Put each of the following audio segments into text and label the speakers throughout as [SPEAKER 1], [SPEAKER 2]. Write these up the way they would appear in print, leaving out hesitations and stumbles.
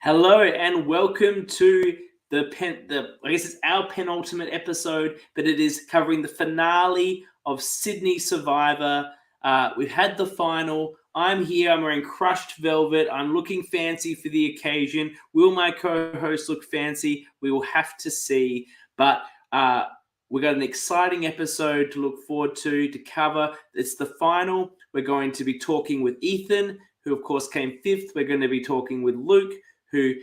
[SPEAKER 1] Hello and welcome to I guess it's our penultimate episode, but it is covering the finale of Sydney Survivor. We've had the final. I'm here. I'm wearing crushed velvet. I'm looking fancy for the occasion. Will my co-host look fancy? We will have to see. But we've got an exciting episode to look forward to cover. It's the final. We're going to be talking with Ethan, who of course came fifth. We're going to be talking with Luke, who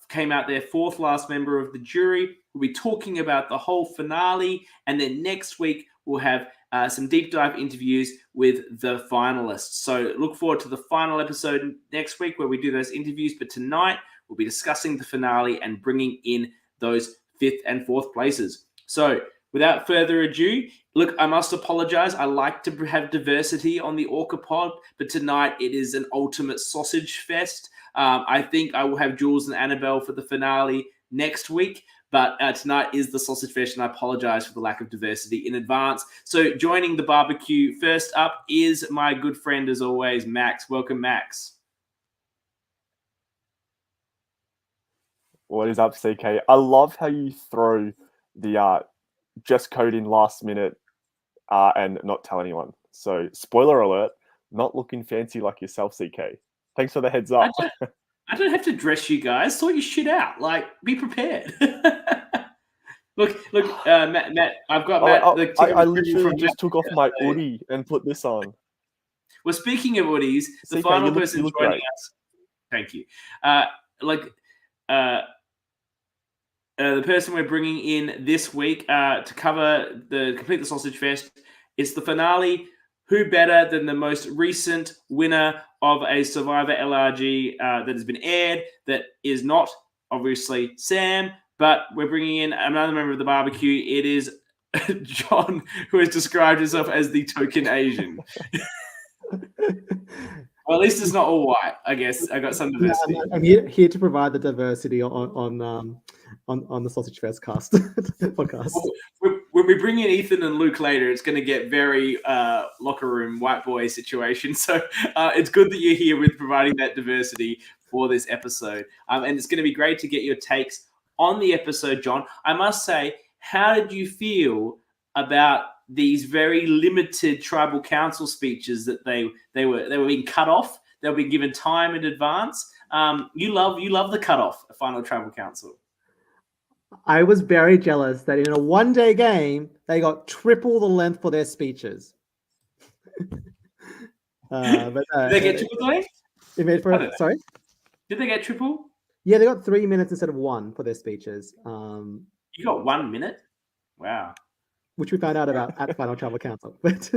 [SPEAKER 1] came out their fourth last member of the jury. We'll be talking about the whole finale. And then next week, we'll have some deep dive interviews with the finalists. So look forward to the final episode next week where we do those interviews. But tonight, we'll be discussing the finale and bringing in those fifth and fourth places. So without further ado, look, I must apologize. I like to have diversity on the ORCA pod, but tonight it is an ultimate sausage fest. I think I will have Jules and Annabelle for the finale next week, but tonight is the sausage fest, and I apologize for the lack of diversity in advance. So joining the barbecue first up is my good friend, as always, Max. Welcome, Max.
[SPEAKER 2] What is up, CK? I love how you throw the just code in last minute and not tell anyone. So spoiler alert, not looking fancy like yourself, CK. Thanks for the heads up.
[SPEAKER 1] I don't have to dress you guys. Sort your shit out. Like, be prepared. Look, Matt. I've got Matt.
[SPEAKER 2] I literally just took off my hoodie and put this on.
[SPEAKER 1] Well, speaking of hoodies, the
[SPEAKER 2] CK,
[SPEAKER 1] final person joining
[SPEAKER 2] great.
[SPEAKER 1] us. Thank you. The person we're bringing in this week to complete the sausage fest, it's the finale. Who better than the most recent winner of a Survivor LRG that has been aired that is not obviously Sam, but we're bringing in another member of the barbecue. It is John, who has described himself as the token Asian. Well, at least it's not all white. I guess I got some diversity.
[SPEAKER 3] Yeah, I'm here to provide the diversity on the Sausage Fest cast podcast.
[SPEAKER 1] When we bring in Ethan and Luke later, it's going to get very locker room white boy situation. So it's good that you're here with providing that diversity for this episode. And it's going to be great to get your takes on the episode, John. I must say, how did you feel about these very limited tribal council speeches that they were being cut off? They were being given time in advance. You love the cutoff, final tribal council.
[SPEAKER 3] I was very jealous that in a one-day game, they got triple the length for their speeches.
[SPEAKER 1] Did they get triple length?
[SPEAKER 3] Sorry?
[SPEAKER 1] Did they get triple?
[SPEAKER 3] Yeah, they got 3 minutes instead of 1 for their speeches.
[SPEAKER 1] You got 1 minute? Wow.
[SPEAKER 3] Which we found out about at Final Tribal Council. But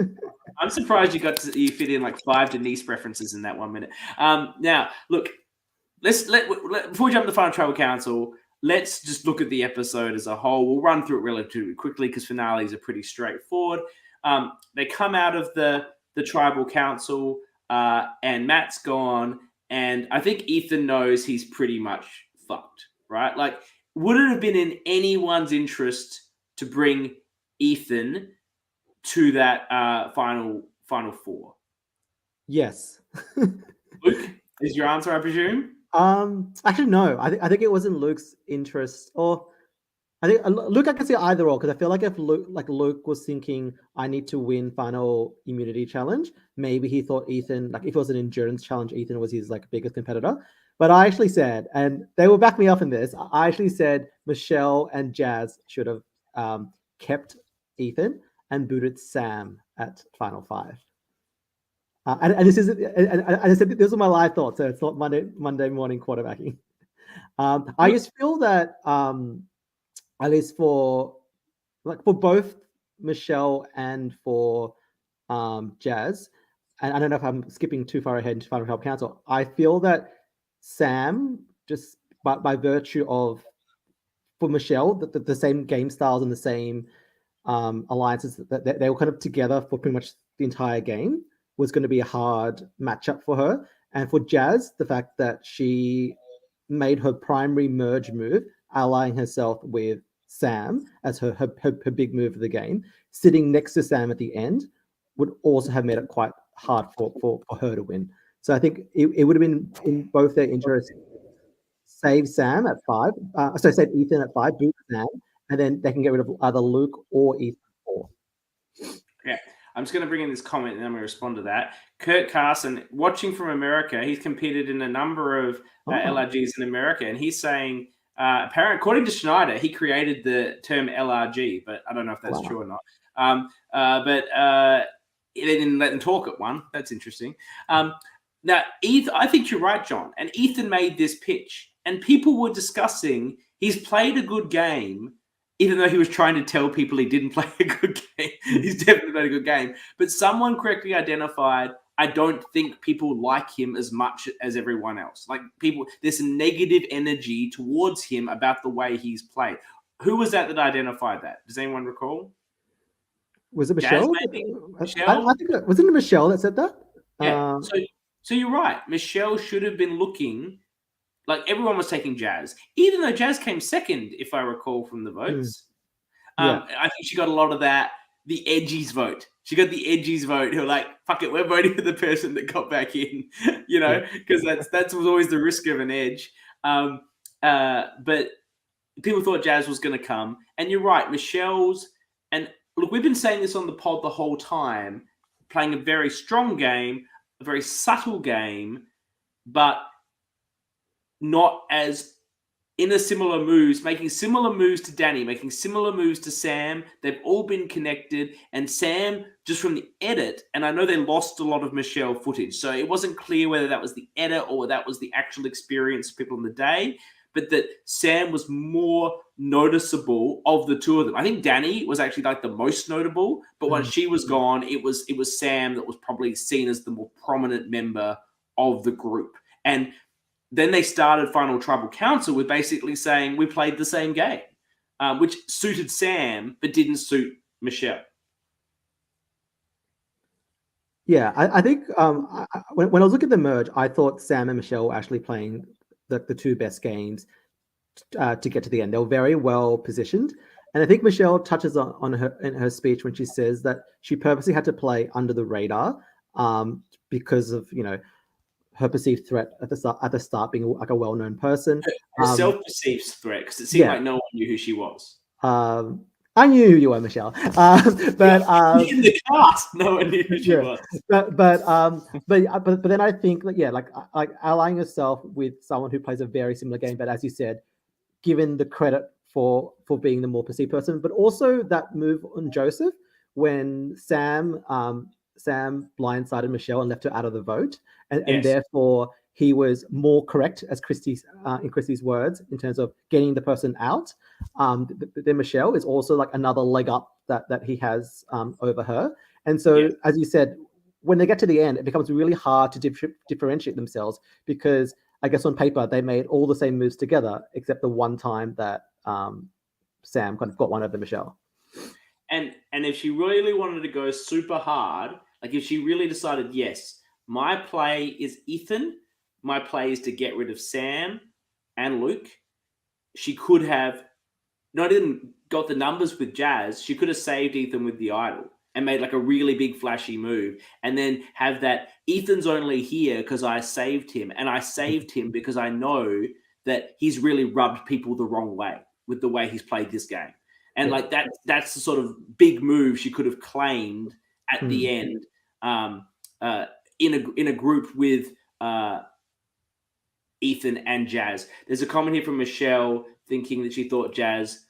[SPEAKER 1] I'm surprised you fit in like 5 Denise references in that 1 minute. Now, look, before we jump to the Final Tribal Council, let's just look at the episode as a whole. We'll run through it relatively quickly because finales are pretty straightforward. They come out of the tribal council and Matt's gone. And I think Ethan knows he's pretty much fucked, right? Like, would it have been in anyone's interest to bring Ethan to that final four?
[SPEAKER 3] Yes.
[SPEAKER 1] Luke, is your answer, I presume?
[SPEAKER 3] Actually, no. I think it was in Luke's interest, or I think Luke. I can see either or, because I feel like if Luke was thinking, I need to win final immunity challenge, maybe he thought Ethan, like if it was an endurance challenge, Ethan was his like biggest competitor. But I actually said, and they will back me up in this, I actually said Michelle and Jazz should have kept Ethan and booted Sam at final 5. And this is, and I said this was my live thought, so it's not Monday morning quarterbacking. I just feel that at least for both Michelle and for Jazz, and I don't know if I'm skipping too far ahead into Final Help Council, I feel that Sam, just by virtue of, for Michelle, the same game styles and the same alliances that they were kind of together for pretty much the entire game, was going to be a hard matchup for her. And for Jazz, the fact that she made her primary merge move, allying herself with Sam as her big move of the game, sitting next to Sam at the end, would also have made it quite hard for her to win. So I think it would have been in both their interests. save Sam at 5. So save Ethan at 5, boot Sam, and then they can get rid of either Luke or Ethan at 4.
[SPEAKER 1] Yeah, I'm just going to bring in this comment and then I'm going to respond to that. Kurt Carson, watching from America, he's competed in a number of LRGs in America, and he's saying, apparently, according to Schneider, he created the term LRG, but I don't know if that's true or not. But they didn't let them talk at one. That's interesting. Now, I think you're right, John. And Ethan made this pitch, and people were discussing he's played a good game, even though he was trying to tell people he didn't play a good game. He's definitely played a good game. But someone correctly identified, I don't think people like him as much as everyone else. Like people, there's a negative energy towards him about the way he's played. Who was that identified that? Does anyone recall?
[SPEAKER 3] Was it Michelle?
[SPEAKER 1] Michelle?
[SPEAKER 3] I think wasn't it Michelle that said that?
[SPEAKER 1] Yeah. So you're right. Michelle should have been looking like everyone was taking Jazz, even though Jazz came second, if I recall from the votes. I think she got a lot of that, the edgies vote. She got the edgies vote who are like, fuck it, we're voting for the person that got back in, because that was always the risk of an edge. But people thought Jazz was going to come. And you're right, Michelle's, and look, we've been saying this on the pod the whole time, playing a very strong game, a very subtle game, but not as in a similar moves, making similar moves to Danny, making similar moves to Sam. They've all been connected. And Sam, just from the edit, and I know they lost a lot of Michelle footage, so it wasn't clear whether that was the edit or that was the actual experience of people in the day, but that Sam was more noticeable of the two of them. I think Danny was actually like the most notable, but once she was gone, it was Sam that was probably seen as the more prominent member of the group. And then they started Final Tribal Council with basically saying we played the same game, which suited Sam but didn't suit Michelle.
[SPEAKER 3] Yeah, I think when I was looking at the merge, I thought Sam and Michelle were actually playing the two best games to get to the end. They were very well positioned. And I think Michelle touches on her in her speech when she says that she purposely had to play under the radar because of, her perceived threat at the start being like a well-known person.
[SPEAKER 1] Her self-perceived threat, because it seemed like no one knew who she was.
[SPEAKER 3] I knew who you were, Michelle. But
[SPEAKER 1] in the cast, no one knew who she was.
[SPEAKER 3] But then I think that like allying yourself with someone who plays a very similar game, but as you said, given the credit for being the more perceived person, but also that move on Joseph when Sam blindsided Michelle and left her out of the vote, and therefore he was more correct, as in Christy's words, in terms of getting the person out. Then Michelle is also like another leg up that he has over her. And so, as you said, when they get to the end, it becomes really hard to differentiate themselves because I guess on paper they made all the same moves together, except the one time that Sam kind of got one over Michelle.
[SPEAKER 1] And if she really wanted to go super hard, like if she really decided, yes, my play is Ethan, my play is to get rid of Sam and Luke, she could have not even got the numbers with Jazz, she could have saved Ethan with the idol and made like a really big flashy move and then have that Ethan's only here because I saved him, and I saved him because I know that he's really rubbed people the wrong way with the way he's played this game. And like that's the sort of big move she could have claimed at the end in a group with Ethan and Jazz. There's a comment here from Michelle thinking that she thought Jazz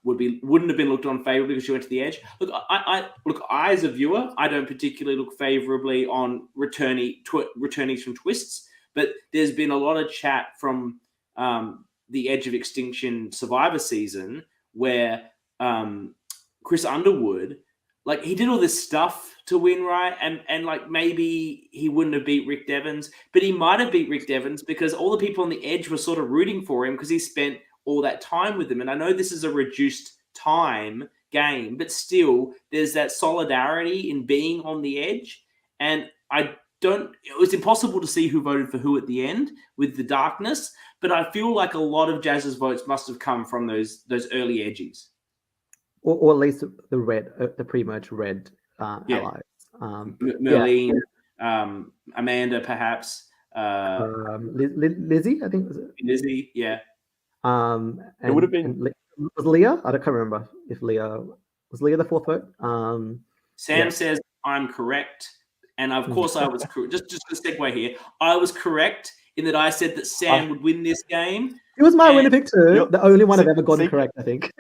[SPEAKER 1] wouldn't have been looked on favorably because she went to the edge. Look, I as a viewer, I don't particularly look favorably on returnees from twists, but there's been a lot of chat from the Edge of Extinction Survivor season where Chris Underwood, like he did all this stuff to win, right? And like maybe he wouldn't have beat Rick Devens, but he might have beat Rick Devens because all the people on the edge were sort of rooting for him because he spent all that time with them. And I know this is a reduced time game, but still there's that solidarity in being on the edge. And it was impossible to see who voted for who at the end with the darkness, but I feel like a lot of Jazz's votes must have come from those early edgies.
[SPEAKER 3] Or at least the pre-merge red allies.
[SPEAKER 1] Merlene, Amanda, perhaps.
[SPEAKER 3] Lizzie, I think was it.
[SPEAKER 1] Lizzie, yeah.
[SPEAKER 3] And,
[SPEAKER 2] It would have been-
[SPEAKER 3] and was Leah. I can't remember if Leah was Leah the fourth vote.
[SPEAKER 1] Sam
[SPEAKER 3] Yeah.
[SPEAKER 1] says I'm correct, and of course I was correct. Just a segue here. I was correct in that I said that Sam would win this game.
[SPEAKER 3] It was my
[SPEAKER 1] And
[SPEAKER 3] winner pick too.
[SPEAKER 2] Yep.
[SPEAKER 3] The only one I've
[SPEAKER 2] See-
[SPEAKER 3] ever gotten
[SPEAKER 2] see-
[SPEAKER 3] correct, I think.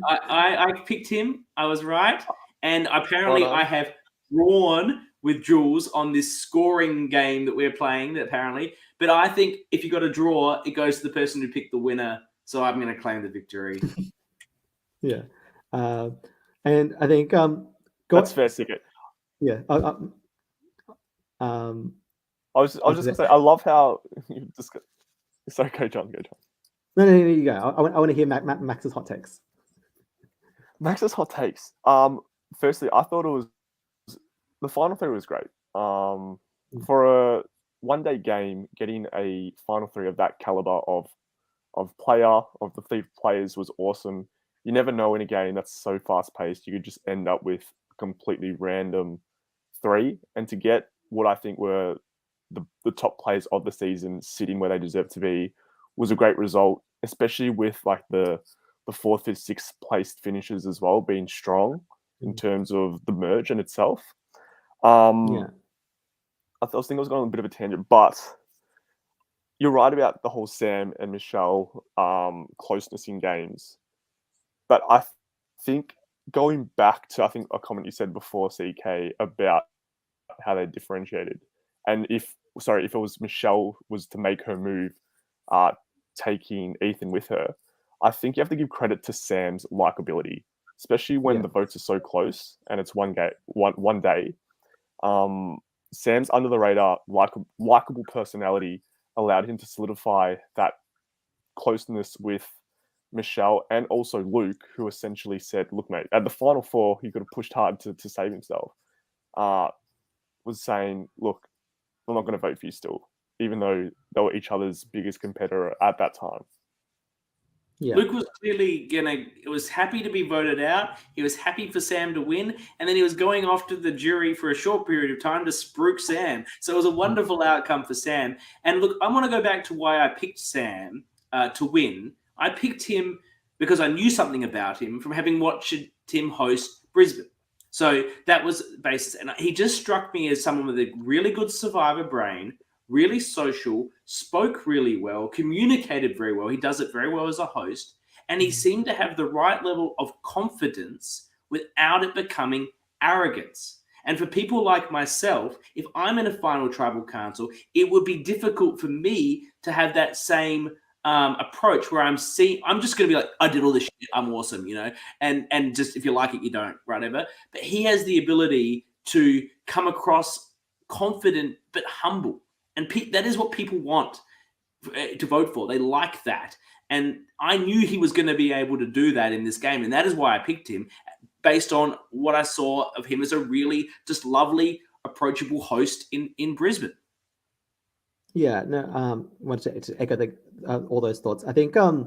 [SPEAKER 1] I picked him. I was right, and apparently
[SPEAKER 2] Well done.
[SPEAKER 1] I have drawn with Jules on this scoring game that we're playing. Apparently, but I think if you got a draw, it goes to the person who picked the winner. So I'm going to claim the victory.
[SPEAKER 3] Yeah, and I think
[SPEAKER 2] That's fair, CK.
[SPEAKER 3] Yeah.
[SPEAKER 2] I was just gonna say, I love how you just. Sorry, go John.
[SPEAKER 3] No, you go. I want to hear Max's hot takes.
[SPEAKER 2] Max's hot takes. Firstly, I thought it was the final three was great. For a one-day game, getting a final three of that caliber of the three players was awesome. You never know in a game that's so fast-paced. You could just end up with a completely random three, and to get what I think were the top players of the season sitting where they deserve to be was a great result, especially with like the fourth, fifth, sixth placed finishes as well being strong in terms of the merge in itself.
[SPEAKER 3] Yeah.
[SPEAKER 2] I was thinking I was going on a bit of a tangent, but you're right about the whole Sam and Michelle closeness in games. But I think going back to a comment you said before, CK, about how they differentiated, and if it was Michelle was to make her move, taking Ethan with her, I think you have to give credit to Sam's likability, especially when the votes are so close and it's one day. Sam's under the radar, likable personality allowed him to solidify that closeness with Michelle and also Luke, who essentially said, "Look, mate, at the final four, he could have pushed hard to save himself." Was saying, "Look, I'm not going to vote for you still," even though they were each other's biggest competitor at that time.
[SPEAKER 3] Yeah.
[SPEAKER 1] Luke was clearly was happy to be voted out. He was happy for Sam to win, and then he was going off to the jury for a short period of time to spruik Sam. So it was a wonderful outcome for Sam. And look, I want to go back to why I picked Sam to win. I picked him because I knew something about him from having watched him host Brisbane. So that was the basis. And he just struck me as someone with a really good survivor brain, really social, spoke really well, communicated very well. He does it very well as a host. And he seemed to have the right level of confidence without it becoming arrogance. And for people like myself, if I'm in a final tribal council, it would be difficult for me to have that same approach where I'm just going to be like, I did all this shit, I'm awesome, and just if you like it, you don't, whatever. But he has the ability to come across confident but humble. And that is what people want to vote for. They like that. And I knew he was going to be able to do that in this game. And that is why I picked him, based on what I saw of him as a really just lovely, approachable host in Brisbane.
[SPEAKER 3] Yeah, no, wanted to echo all those thoughts. I think I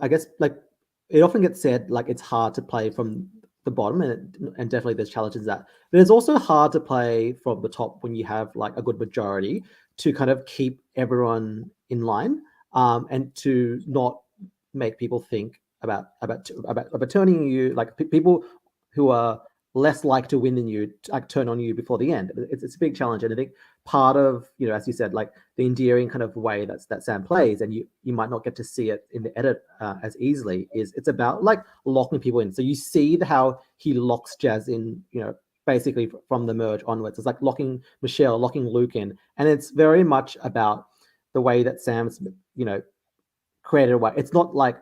[SPEAKER 3] guess it often gets said like it's hard to play from the bottom, and definitely there's challenges that, but it's also hard to play from the top when you have like a good majority to kind of keep everyone in line, and to not make people think about turning you, like people who are less like to win than you, like turn on you before the end. It's a big challenge, and I think part of, as you said, like the endearing kind of way that Sam plays, and you might not get to see it in the edit as easily, is it's about like locking people in. So you see how he locks Jazz in, basically from the merge onwards. It's like locking Michelle, locking Luke in, and it's very much about the way that Sam's, created a way. It's not like,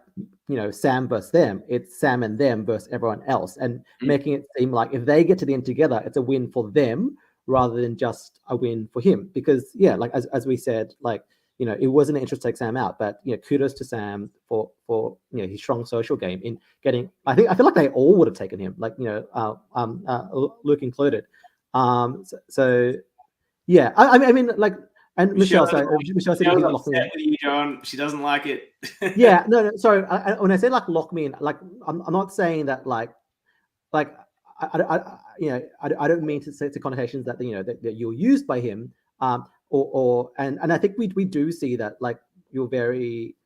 [SPEAKER 3] Sam versus them. It's Sam and them versus everyone else, and making it seem like if they get to the end together, it's a win for them rather than just a win for him. Because like as we said, like, it wasn't an interest to take Sam out, but kudos to Sam for his strong social game in getting. I feel like they all would have taken him, like Luke included. So yeah, I mean like. And Michelle said he locked me in.
[SPEAKER 1] With you, John. She doesn't like it.
[SPEAKER 3] Yeah, no. Sorry, when I say like lock me in, like I'm not saying that like I don't mean to say to connotations that that you're used by him. And I think we do see that like you're very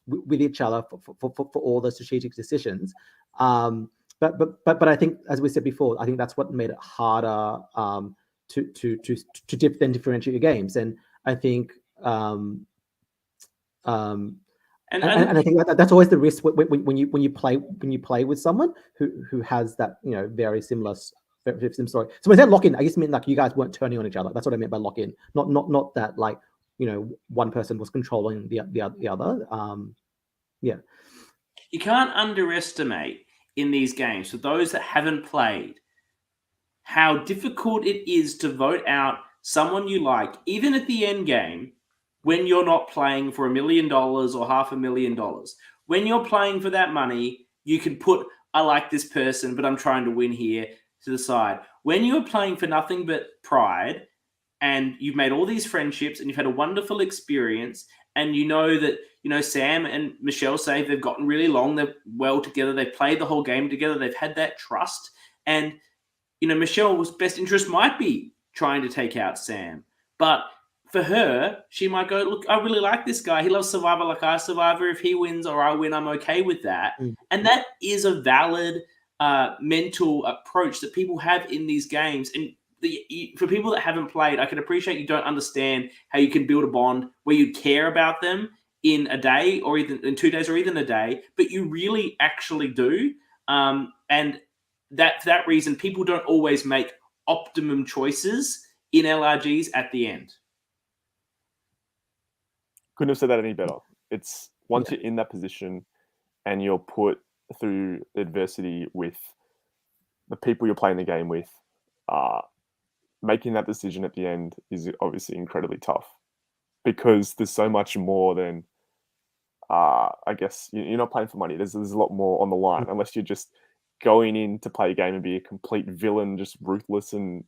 [SPEAKER 3] with each other for all the strategic decisions. But I think, as we said before, I think that's what made it harder to then differentiate your games. And I think
[SPEAKER 1] And
[SPEAKER 3] I think that's always the risk when you play with someone who has that very similar story. So when I said lock in, I just mean like you guys weren't turning on each other. That's what I meant by lock in. Not that like one person was controlling the other. Yeah.
[SPEAKER 1] You can't underestimate in these games, for those that haven't played, how difficult it is to vote out someone you like, even at the end game, when you're not playing for $1 million or $500,000. When you're playing for that money, you can put, I like this person, but I'm trying to win here, to the side. When you're playing for nothing but pride, and you've made all these friendships and you've had a wonderful experience, and you know that Sam and Michelle say they've gotten really along, they're well together, they've played the whole game together, they've had that trust, and Michelle's best interest might be trying to take out Sam, but for her, she might go, look, I really like this guy, he loves Survivor like I Survivor, if he wins or I win, I'm okay with that. And that is a valid mental approach that people have in these games. And for people that haven't played, I can appreciate you don't understand how you can build a bond where you care about them in a day or even in 2 days or even a day, but you really actually do. And for that reason, people don't always make optimum choices in LRGs at the end.
[SPEAKER 2] Couldn't have said that any better. It's once you're in that position and you're put through adversity with the people you're playing the game with, making that decision at the end is obviously incredibly tough, because there's so much more than, I guess, you're not playing for money. There's a lot more on the line, unless you're just going in to play a game and be a complete villain, just ruthless and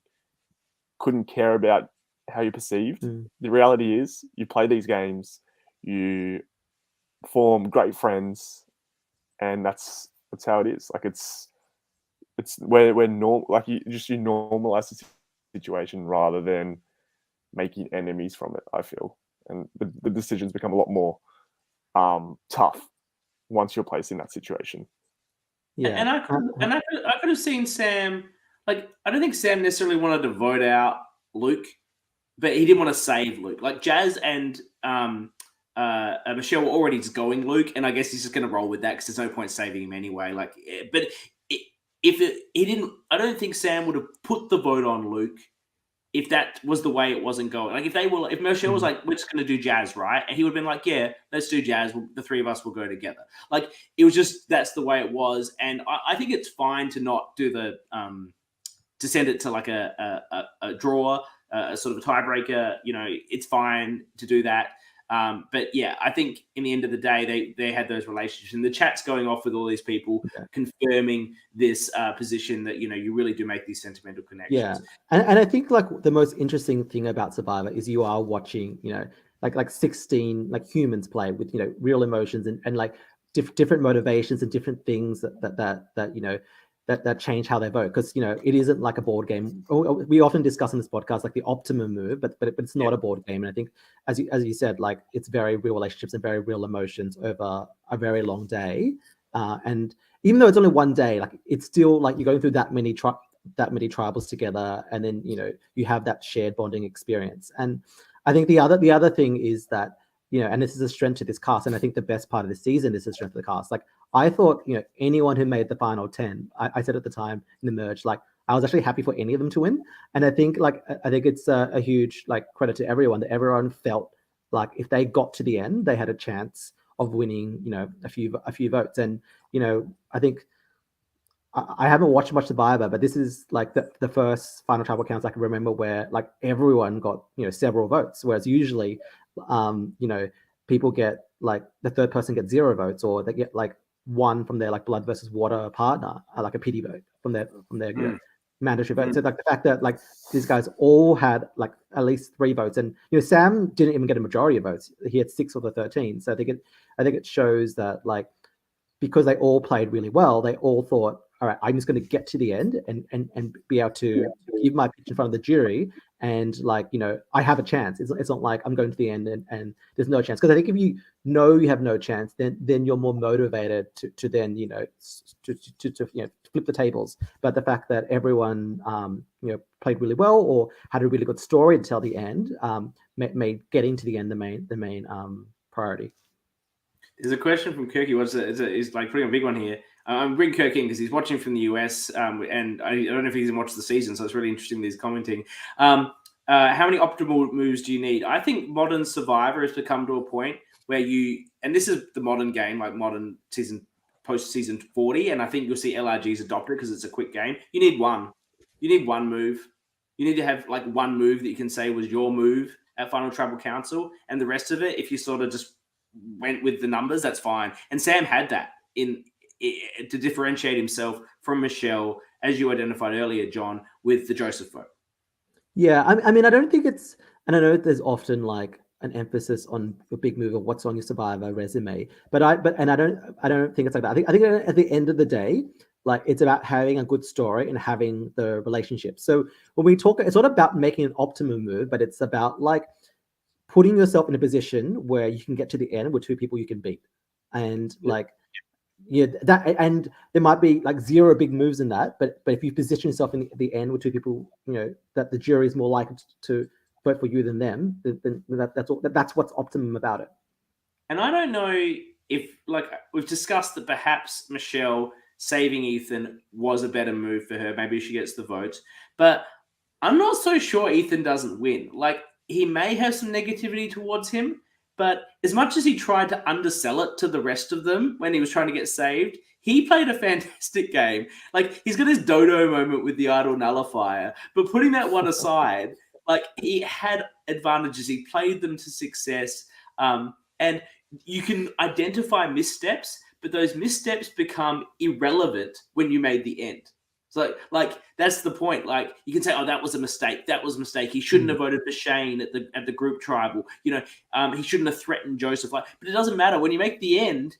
[SPEAKER 2] couldn't care about how you're perceived. The reality is you play these games, you form great friends, and that's how it is. Like it's we're normal, like you normalize the situation rather than making enemies from it, I feel. And the decisions become a lot more tough once you're placed in that situation.
[SPEAKER 3] Yeah.
[SPEAKER 1] And I could have seen Sam, like, I don't think Sam necessarily wanted to vote out Luke, but he didn't want to save Luke. Like Jazz and Michelle were already just going Luke, and I guess he's just going to roll with that because there's no point saving him anyway. Like, but he didn't, I don't think Sam would have put the vote on Luke if that was the way it wasn't going. Like if Michelle was like, we're just going to do Jazz, right? And he would have been like, yeah, let's do Jazz. The three of us will go together. Like it was just, that's the way it was. And I think it's fine to not do the, to send it to like a draw, a sort of a tiebreaker. It's fine to do that. But yeah, I think in the end of the day, they had those relationships, and the chat's going off with all these people confirming this position that, you really do make these sentimental connections.
[SPEAKER 3] Yeah. And I think like the most interesting thing about Survivor is you are watching, like 16 like humans play with, real emotions and like different motivations and different things that change how they vote, because it isn't like a board game. We often discuss in this podcast like the optimum move, but it's not a board game. And I think as you said, like it's very real relationships and very real emotions over a very long day. And even though it's only one day, like it's still like you're going through that many tribals together, and then you have that shared bonding experience. And I think the other thing is that and this is a strength to this cast, and I think the best part of the season is the strength of the cast. Like I thought, anyone who made the final 10, I said at the time in the merge, like I was actually happy for any of them to win. And I think it's a huge like credit to everyone, that everyone felt like if they got to the end, they had a chance of winning, a few votes. And I think I haven't watched much Survivor, but this is like the first final tribal counts I can remember where like everyone got several votes, whereas usually people get like the third person gets 0 votes, or they get like one from their like blood versus water partner, like a pity vote from their mandatory vote. So like the fact that like these guys all had like at least 3 votes, and Sam didn't even get a majority of votes. He had 6 of the 13. So I think it shows that like because they all played really well, they all thought, all right, I'm just going to get to the end and be able to give my pitch in front of the jury and like, you know, I have a chance. It's not like I'm going to the end and there's no chance. Because I think if you know you have no chance, then you're more motivated to then, you know, to you know, flip the tables. But the fact that everyone you know, played really well or had a really good story until the end made getting to the end the main priority.
[SPEAKER 1] There's a question from Kirky. He's like putting a big one here. I'm bringing Kirk in because he's watching from the US, and I don't know if he's watched the season, so it's really interesting that he's commenting. How many optimal moves do you need? I think modern Survivor has become to a point where and this is the modern game, like modern post-season 40, and I think you'll see LRGs adopt it because it's a quick game. You need one. You need one move. You need to have like one move that you can say was your move at Final Tribal Council, and the rest of it, if you sort of just went with the numbers, that's fine. And Sam had that to differentiate himself from Michelle, as you identified earlier, John, with the Joseph vote.
[SPEAKER 3] Yeah, I mean, I don't think it's, and I know there's often like an emphasis on the big move of what's on your Survivor resume, but I don't think it's like that. I think at the end of the day, like it's about having a good story and having the relationship. So when we talk, it's not about making an optimum move, but it's about like putting yourself in a position where you can get to the end with two people you can beat, and like. Yeah, that, and there might be like zero big moves in that, but if you position yourself in the end with two people, you know, that the jury is more likely to vote for you than them, then that's what's optimum about it.
[SPEAKER 1] And I don't know if, like, we've discussed that perhaps Michelle saving Ethan was a better move for her. Maybe she gets the vote, but I'm not so sure Ethan doesn't win. Like, he may have some negativity towards him, but as much as he tried to undersell it to the rest of them when he was trying to get saved, he played a fantastic game. Like, he's got his dodo moment with the idol nullifier, but putting that one aside, like, he had advantages. He played them to success. And you can identify missteps, but those missteps become irrelevant when you made the end. So, like that's the point. Like, you can say, "Oh, that was a mistake. That was a mistake. He shouldn't have voted for Shane at the group tribal. You know, he shouldn't have threatened Joseph." Like, but it doesn't matter when you make the end.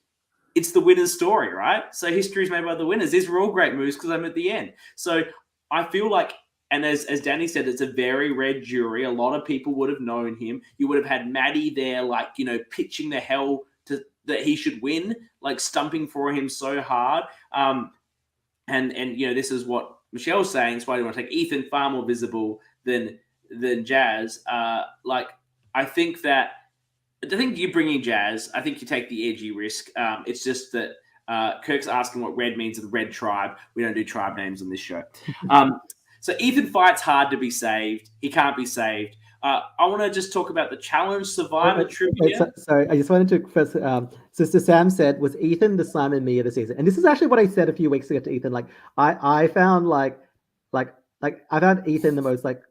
[SPEAKER 1] It's the winner's story, right? So history is made by the winners. These were all great moves because I'm at the end. So I feel like, and as Danny said, it's a very red jury. A lot of people would have known him. You would have had Maddie there, like, you know, pitching the hell that he should win, like stumping for him so hard. And you know, this is what Michelle's saying. It's why you want to take Ethan, far more visible than Jazz. Like, I think you bring in Jazz. I think you take the edgy risk. It's just that Kirk's asking what red means of the red tribe. We don't do tribe names on this show. So Ethan fights hard to be saved. He can't be saved. I want to just talk about the challenge Survivor trivia.
[SPEAKER 3] So I just wanted to first. Sister Sam said, "Was Ethan the Simon Me of the season?" And this is actually what I said a few weeks ago to Ethan. Like, I found like I found Ethan the most like.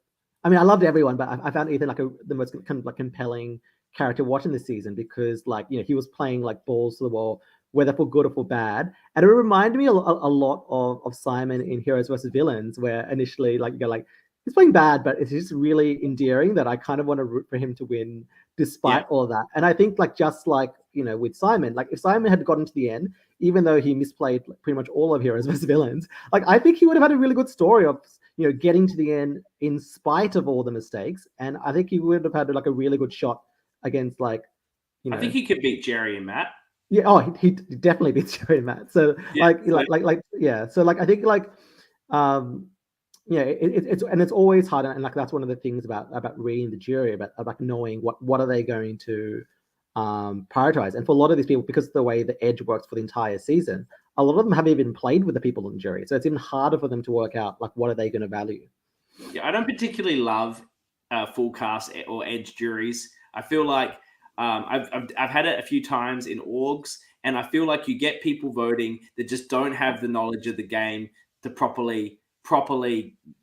[SPEAKER 3] I mean, I loved everyone, but I found Ethan like the most kind of like compelling character watching this season because, like, you know, he was playing like balls to the wall, whether for good or for bad. And it reminded me a lot of Simon in Heroes versus Villains, where initially, like, you go like, he's playing bad, but it's just really endearing that I kind of want to root for him to win despite all of that. And I think, like, just like, you know, with Simon, like if Simon had gotten to the end, even though he misplayed pretty much all of Heroes versus Villains, like I think he would have had a really good story of, you know, getting to the end in spite of all the mistakes. And I think he would have had like a really good shot against, like, you know.
[SPEAKER 1] I think he could beat Jerry and Matt.
[SPEAKER 3] Yeah, oh, he definitely beats Jerry and Matt. So yeah, yeah. So like I think like yeah, it's always hard, and like that's one of the things about reading the jury, about knowing what are they going to prioritize. And for a lot of these people, because of the way the edge works for the entire season, a lot of them haven't even played with the people in the jury, so it's even harder for them to work out like what are they going to value.
[SPEAKER 1] Yeah, I don't particularly love full cast or edge juries. I feel like I've had it a few times in orgs, and I feel like you get people voting that just don't have the knowledge of the game to properly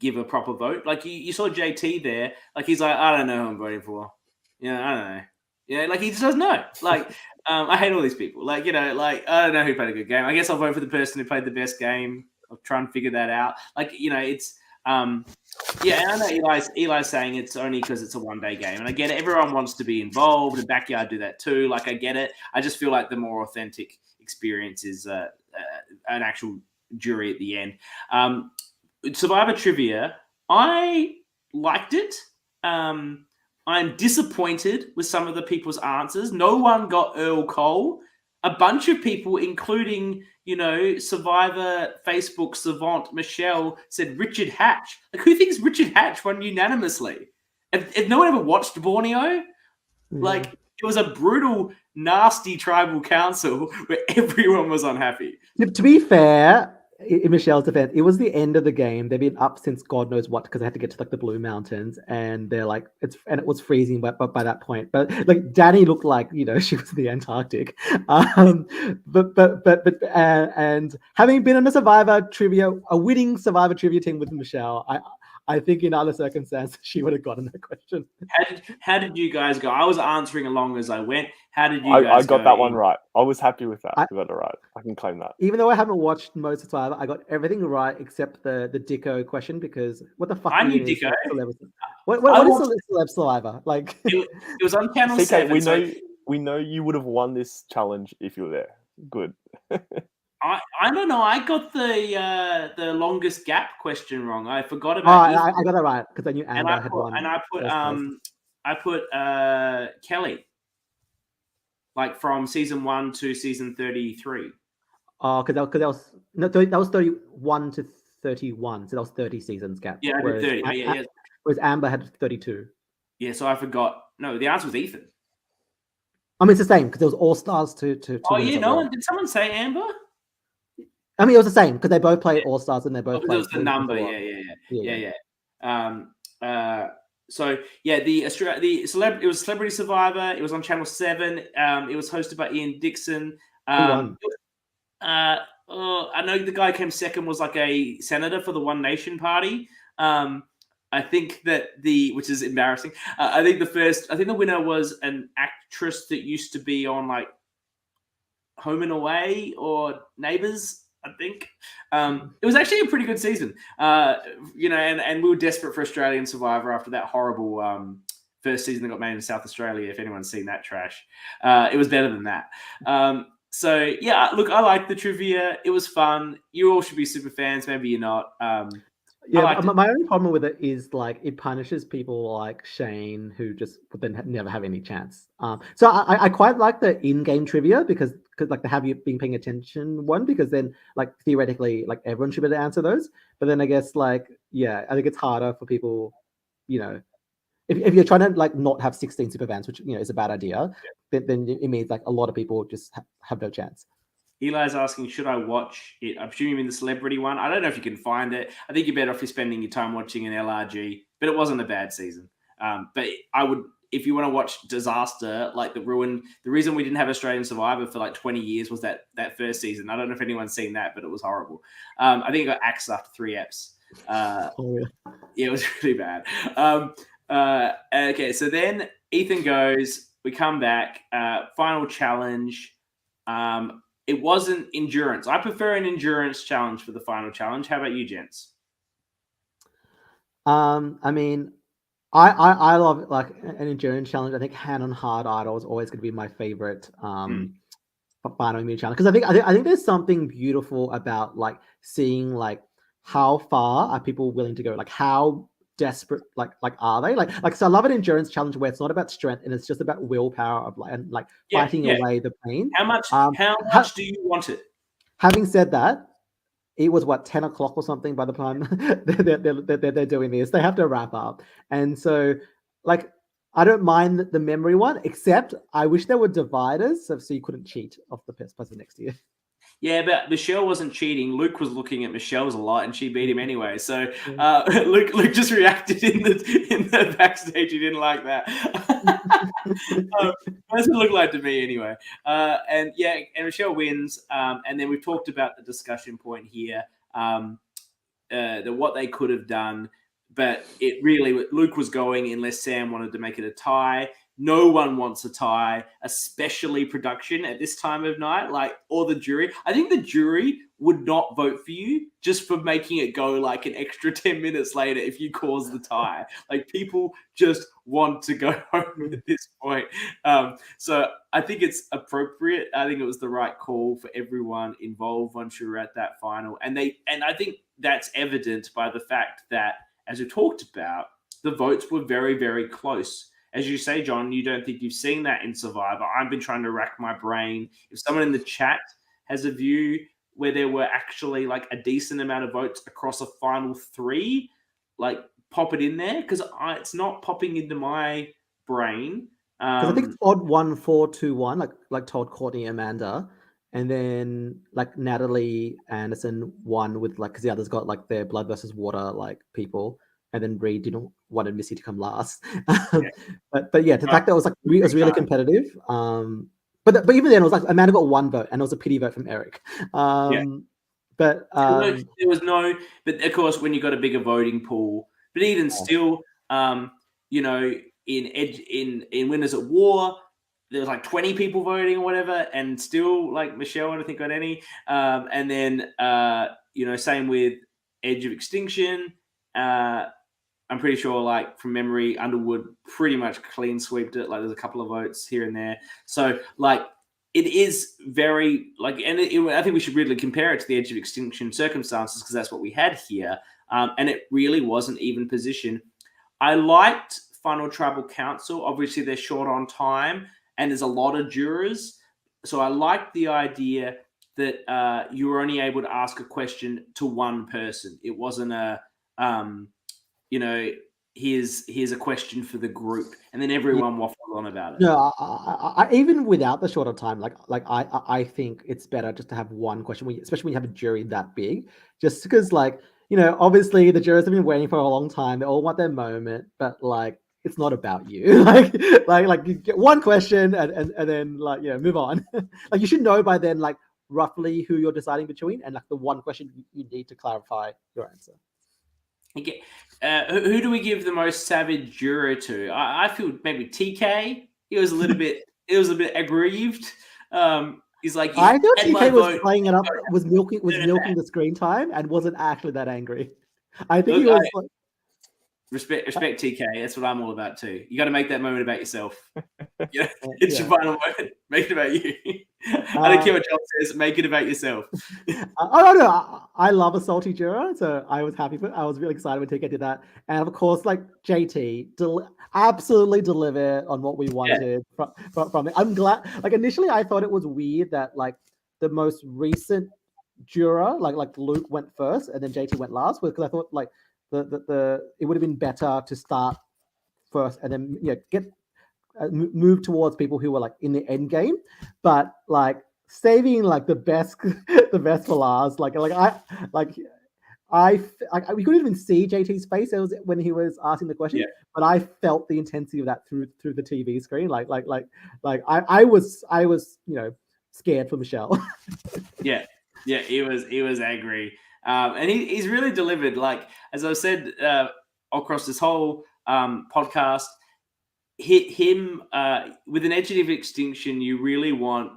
[SPEAKER 1] give a proper vote. Like you saw JT there, like he's like, I don't know who I'm voting for. You know, I don't know. You know, like he just doesn't know. Like I hate all these people. Like, you know, like I don't know who played a good game. I guess I'll vote for the person who played the best game. I'll try and figure that out. Like, you know, it's yeah, and I know Eli's saying it's only because it's a one-day game, and I get it. Everyone wants to be involved, and Backyard do that too. Like, I get it. I just feel like the more authentic experience is an actual jury at the end. Survivor trivia, I liked it. I'm disappointed with some of the people's answers. No one got Earl Cole. A bunch of people, including, Survivor Facebook savant Michelle, said Richard Hatch. Like, who thinks Richard Hatch won unanimously? If no one ever watched Borneo, like, it was a brutal, nasty tribal council where everyone was unhappy.
[SPEAKER 3] To be fair, in Michelle's defense, it was the end of the game. They've been up since God knows what because they had to get to like the Blue Mountains, and they're like it was freezing, but by that point, but like Danny looked like she was in the Antarctic. And having been on a winning Survivor trivia team with Michelle, I think in other circumstances she would have gotten that question.
[SPEAKER 1] How did you guys go? I was answering along as I went. How did you guys go?
[SPEAKER 2] I got that one right. I was happy with that. I got it right. I can claim that.
[SPEAKER 3] Even though I haven't watched most of Survivor, I got everything right except the Dicko question because what the fuck?
[SPEAKER 1] I knew Dicko.
[SPEAKER 3] What is Celeb Survivor? Like
[SPEAKER 1] it was on Channel
[SPEAKER 2] CK,
[SPEAKER 1] 7.
[SPEAKER 2] We know you would have won this challenge if you were there. Good.
[SPEAKER 1] I don't know. I got the longest gap question wrong. I forgot about.
[SPEAKER 3] I got that right because I knew Amber had won.
[SPEAKER 1] And I put Kelly, like from season 1 to season 33.
[SPEAKER 3] Oh, because that was 31 to 31, so that was 30 seasons gap.
[SPEAKER 1] Yeah, I did 30. Yeah.
[SPEAKER 3] Whereas Amber had 32.
[SPEAKER 1] Yeah, so I forgot. No, the answer was Ethan.
[SPEAKER 3] I mean, it's the same because there was All Stars to.
[SPEAKER 1] Oh yeah, no one. Did someone say Amber?
[SPEAKER 3] I mean, it was the same because they both played All Stars and they both played.
[SPEAKER 1] It was the number. Yeah. So yeah, it was Celebrity Survivor. It was on Channel 7. It was hosted by Ian Dixon.
[SPEAKER 3] Who won?
[SPEAKER 1] I know the guy who came second was like a senator for the One Nation Party. I think that which is embarrassing. I think the winner was an actress that used to be on like Home and Away or Neighbours. I think it was actually a pretty good season, and we were desperate for Australian Survivor after that horrible first season that got made in South Australia. If anyone's seen that trash, it was better than that. So yeah, look, I liked the trivia. It was fun. You all should be super fans. Maybe you're not.
[SPEAKER 3] My only problem with it is like it punishes people like Shane who just would then never have any chance. So I quite like the in-game trivia because like the have you been paying attention one because then like theoretically like everyone should be able to answer those. But then I guess like I think it's harder for people, if you're trying to like not have 16 super fans, which is a bad idea, then it means like a lot of people just have no chance.
[SPEAKER 1] Eli's asking, should I watch it? I'm assuming you mean the celebrity one. I don't know if you can find it. I think you're better off you're spending your time watching an LRG, but it wasn't a bad season. But I would, if you want to watch disaster, like the reason we didn't have Australian Survivor for like 20 years was that first season. I don't know if anyone's seen that, but it was horrible. I think it got axed after 3 eps. Yeah, it was really bad. Okay, so then Ethan goes, we come back, final challenge. It wasn't endurance. I prefer an endurance challenge for the final challenge. How about you, gents?
[SPEAKER 3] I mean, I love like an endurance challenge. I think hand on hard idol is always going to be my favorite final immunity challenge because I think there's something beautiful about like seeing like how far are people willing to go, like how desperate like are they like so I love an endurance challenge where it's not about strength and it's just about willpower of like fighting away the pain.
[SPEAKER 1] How much do you want it?
[SPEAKER 3] Having said that, it was 10 o'clock or something by the time they're doing this. They have to wrap up, and so like I don't mind the memory one, except I wish there were dividers so you couldn't cheat off the person next to you.
[SPEAKER 1] Yeah, but Michelle wasn't cheating. Luke was looking at Michelle's a lot, and she beat him anyway. So Luke just reacted in the backstage. He didn't like that. That's what it looked like to me anyway. And Michelle wins. And then we've talked about the discussion point here, what they could have done. But it really, Luke was going unless Sam wanted to make it a tie. No one wants a tie, especially production at this time of night, or the jury. I think the jury would not vote for you just for making it go like an extra 10 minutes later if you cause the tie. Like people just want to go home at this point. So I think it's appropriate. I think it was the right call for everyone involved once you were at that final. And I think that's evident by the fact that, as we talked about, the votes were very, very close. As you say, John, you don't think you've seen that in Survivor. I've been trying to rack my brain. If someone in the chat has a view where there were actually like a decent amount of votes across a final 3, like pop it in there, because it's not popping into my brain.
[SPEAKER 3] Because I think Todd won 4-2-1, like Todd, Courtney, Amanda, and then like Natalie Anderson won with like, because the others got like their blood versus water like people, and then Reed didn't wanted Missy to come last. But yeah, the fact that it was like it was really competitive. But even then it was like Amanda got 1 vote, and it was a pity vote from Eric. But
[SPEAKER 1] there was no. But of course, when you got a bigger voting pool, but even still, you know, in Winners at War, there was like 20 people voting or whatever, and still like Michelle, I don't think got any. And then you know, same with Edge of Extinction. I'm pretty sure, like from memory, Underwood pretty much clean sweeped it. Like there's a couple of votes here and there. So like it is very like, and I think we should really compare it to the Edge of Extinction circumstances, because that's what we had here. And it really wasn't even position. I liked Final Tribal Council. Obviously, they're short on time, and there's a lot of jurors. So I liked the idea that you were only able to ask a question to one person. It wasn't a you know, here's a question for the group, and then everyone waffled on about it.
[SPEAKER 3] No, I even without the shorter time, I think it's better just to have one question, especially when you have a jury that big, just because like, you know, obviously the jurors have been waiting for a long time. They all want their moment, but like it's not about you. like you get one question and then like, you know, move on. Like you should know by then like roughly who you're deciding between, and like the one question you need to clarify your answer.
[SPEAKER 1] Okay. Who do we give the most savage juror to? I feel maybe TK. He was a little bit. It was a bit aggrieved. He's like,
[SPEAKER 3] I thought TK was playing it up, was milking the screen time, and wasn't actually that angry. I think he was like,
[SPEAKER 1] respect TK. That's what I'm all about too. You got to make that moment about yourself. Yeah, it's your final moment. Make it about you. I don't care what John says. Make it about yourself.
[SPEAKER 3] I love a salty juror, so I was happy. I was really excited when TK did that, and of course, like JT absolutely delivered on what we wanted from it. I'm glad. Like initially, I thought it was weird that like the most recent juror, like Luke went first, and then JT went last, because I thought like the it would have been better to start first and then get move towards people who were like in the end game, but like saving like the best for last. Like we couldn't even see JT's face. It was when he was asking the question, but I felt the intensity of that through the TV screen. Like I was scared for Michelle.
[SPEAKER 1] yeah, he was angry, and he's really delivered. Like as I said across this whole podcast. Hit him with an Edge of Extinction. You really want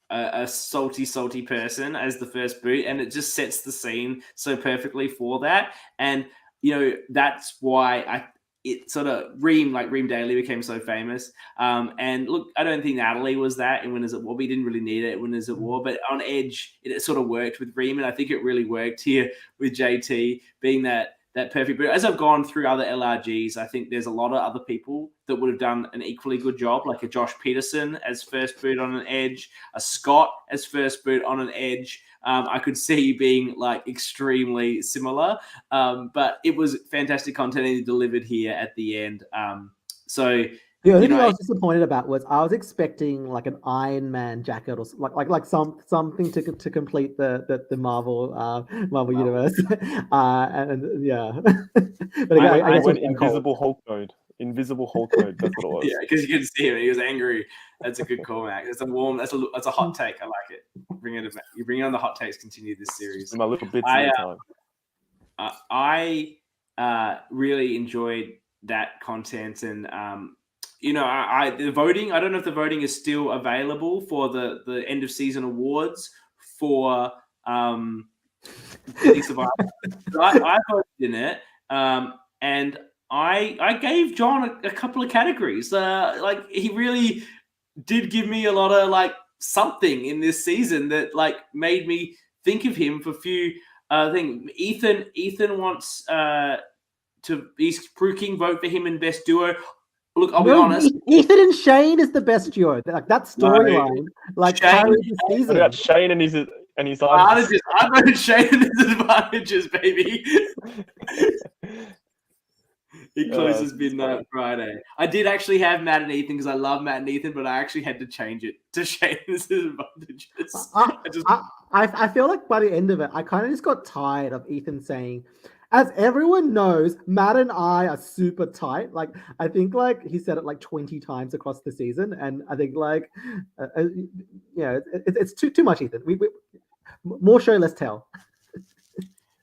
[SPEAKER 1] a salty person as the first boot, and it just sets the scene so perfectly for that. And you know that's why it sort of Reem Daly became so famous. And look, I don't think Natalie was that in Winners at War. We didn't really need it in Winners at War, but on Edge it sort of worked with Reem, and I think it really worked here with JT being that perfect boot. As I've gone through other LRGs, I think there's a lot of other people that would have done an equally good job, like a Josh Peterson as first boot on an Edge, a Scott as first boot on an Edge. I could see being like extremely similar, but it was fantastic content and he delivered here at the end.
[SPEAKER 3] The only thing I was disappointed about was I was expecting like an Iron Man jacket or like something to complete the Marvel universe, and yeah. But again,
[SPEAKER 2] I went Invisible Hulk mode. Invisible Hulk mode. That's what it was.
[SPEAKER 1] Yeah, because you can see him. He was angry. That's a good call, Max. That's a hot take. I like it. You bring on the hot takes. Continue this series.
[SPEAKER 2] My little bits at a time.
[SPEAKER 1] I really enjoyed that content and. The voting, I don't know if the voting is still available for the end of season awards for Survivor. I voted in it, and I gave John a couple of categories. Like he really did give me a lot of like something in this season that like made me think of him for a few things. Ethan wants East Crew King vote for him in best duo. Look, I'll be honest.
[SPEAKER 3] Ethan and Shane is the best duo. Like that storyline, carried the
[SPEAKER 2] What
[SPEAKER 3] season.
[SPEAKER 2] about Shane and his
[SPEAKER 1] Advantages. I voted Shane and his advantages, baby. It closes midnight Friday. I did actually have Matt and Ethan because I love Matt and Ethan, but I actually had to change it to Shane's advantages.
[SPEAKER 3] I feel like by the end of it, I kind of just got tired of Ethan saying, as everyone knows, Matt and I are super tight. Like, I think like he said it like 20 times across the season. And I think like, it's too much, Ethan. We more show, less tell.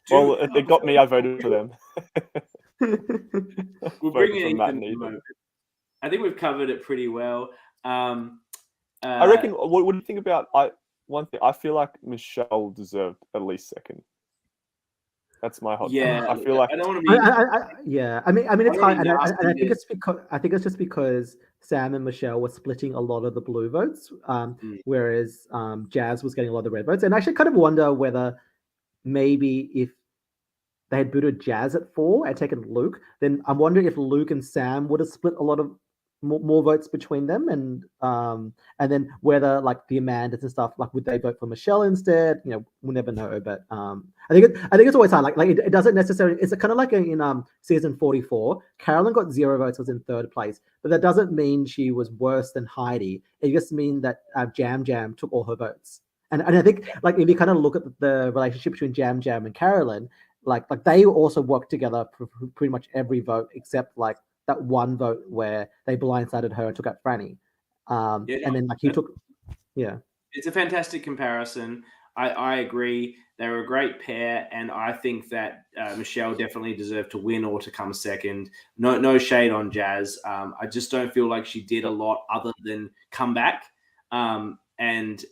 [SPEAKER 2] Well, it got me. I voted for them.
[SPEAKER 1] We'll bring in Ethan in a moment. I think we've covered it pretty well.
[SPEAKER 2] I reckon. What do you think about? One thing. I feel like Michelle deserved at least second. That's my hot.
[SPEAKER 1] Yeah,
[SPEAKER 2] I feel like
[SPEAKER 1] I don't want to be.
[SPEAKER 3] Yeah, I mean, it's hard, and I think it's because it's just because Sam and Michelle were splitting a lot of the blue votes, whereas Jazz was getting a lot of the red votes. And I actually kind of wonder whether maybe if they had booted Jazz at 4 and taken Luke, then I'm wondering if Luke and Sam would have split a lot of more votes between them, and then whether like the Amandas and stuff, like would they vote for Michelle instead? We'll never know. But I think it's always hard. Like it doesn't necessarily. It's kind of like in season 44, Carolyn got 0 votes, was in 3rd place, but that doesn't mean she was worse than Heidi. It just means that Jam Jam took all her votes. And I think like if you kind of look at the relationship between Jam Jam and Carolyn, like they also worked together for pretty much every vote except like that one vote where they blindsided her and took out Franny. And then like he took,
[SPEAKER 1] It's a fantastic comparison. I agree. They were a great pair, and I think that Michelle definitely deserved to win or to come second. No shade on Jazz. I just don't feel like she did a lot other than come back. And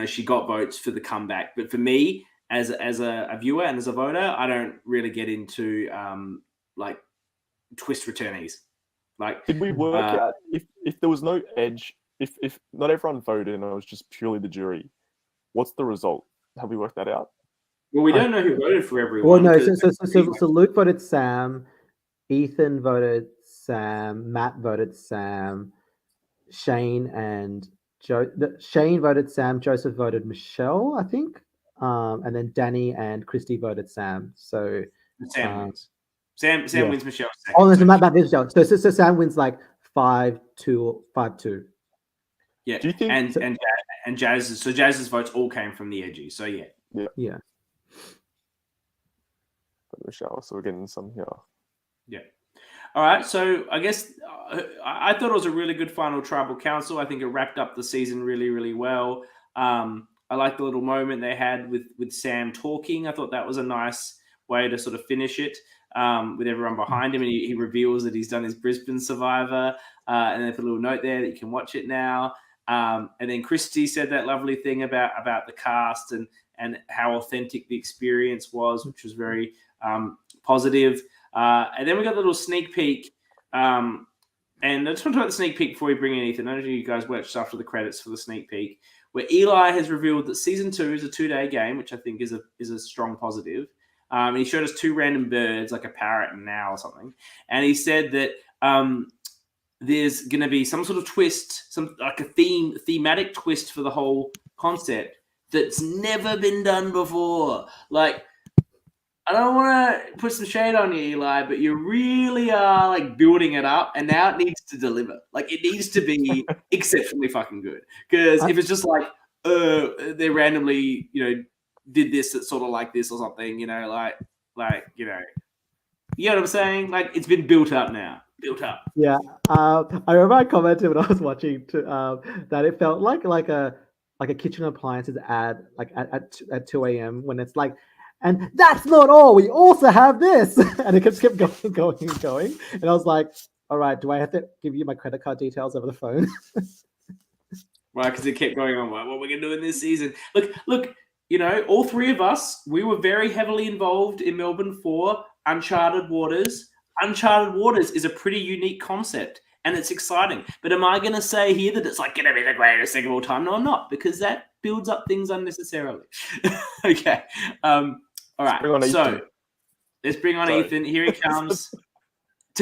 [SPEAKER 1] she got votes for the comeback. But for me, as a viewer and as a voter, I don't really get into like twist returnees. Like,
[SPEAKER 2] did we work out if there was no edge, if not everyone voted and it was just purely the jury, what's the result? Have we worked that out?
[SPEAKER 1] Well, we don't know who voted for everyone.
[SPEAKER 3] Well, no. So Luke voted Sam, Ethan voted Sam, Matt voted Sam, Shane and Joe. Shane voted Sam, Joseph voted Michelle, I think, and then Danny and Christy voted Sam. So
[SPEAKER 1] Sam wins. Sam wins Michelle.
[SPEAKER 3] Oh, there's Matt wins Michelle. So Sam wins like 5-2, 5-2.
[SPEAKER 1] Yeah. Do you think and Jazz's Jazz's votes all came from the edgy. So
[SPEAKER 3] yeah.
[SPEAKER 2] Michelle, so we're getting some here.
[SPEAKER 1] Yeah. All right. So I guess I thought it was a really good final tribal council. I think it wrapped up the season really, really well. I like the little moment they had with Sam talking. I thought that was a nice way to sort of finish it. With everyone behind him, and he reveals that he's done his Brisbane Survivor, and they put a little note there that you can watch it now. And then Christy said that lovely thing about the cast and how authentic the experience was, which was very positive. And then we got a little sneak peek. And I just want to talk about the sneak peek before we bring in Ethan. I don't know if you guys watched after the credits for the sneak peek, where Eli has revealed that season 2 is a 2-day game, which I think is a strong positive. And he showed us 2 random birds, like a parrot and an owl or something. And he said that there's going to be some sort of twist, some like a thematic twist for the whole concept that's never been done before. Like, I don't want to put some shade on you, Eli, but you really are like building it up, and now it needs to deliver. Like, it needs to be exceptionally fucking good. Because if it's just like, they randomly, did this that's sort of like this or something, you know what I'm saying? Like, it's been built up now. Built up.
[SPEAKER 3] Yeah. I remember I commented when I was watching that it felt like a kitchen appliances ad, like at 2 a.m. when it's like, and that's not all. We also have this, and it just kept going. And I was like, all right, do I have to give you my credit card details over the phone?
[SPEAKER 1] Right, because it kept going on. What we're gonna do in this season? Look. All 3 of us, we were very heavily involved in Melbourne for Uncharted Waters. Uncharted Waters is a pretty unique concept, and it's exciting. But am I going to say here that it's like going to be the greatest thing of all time? No, I'm not, because that builds up things unnecessarily. Okay. All right. So let's bring on Ethan. Here he comes.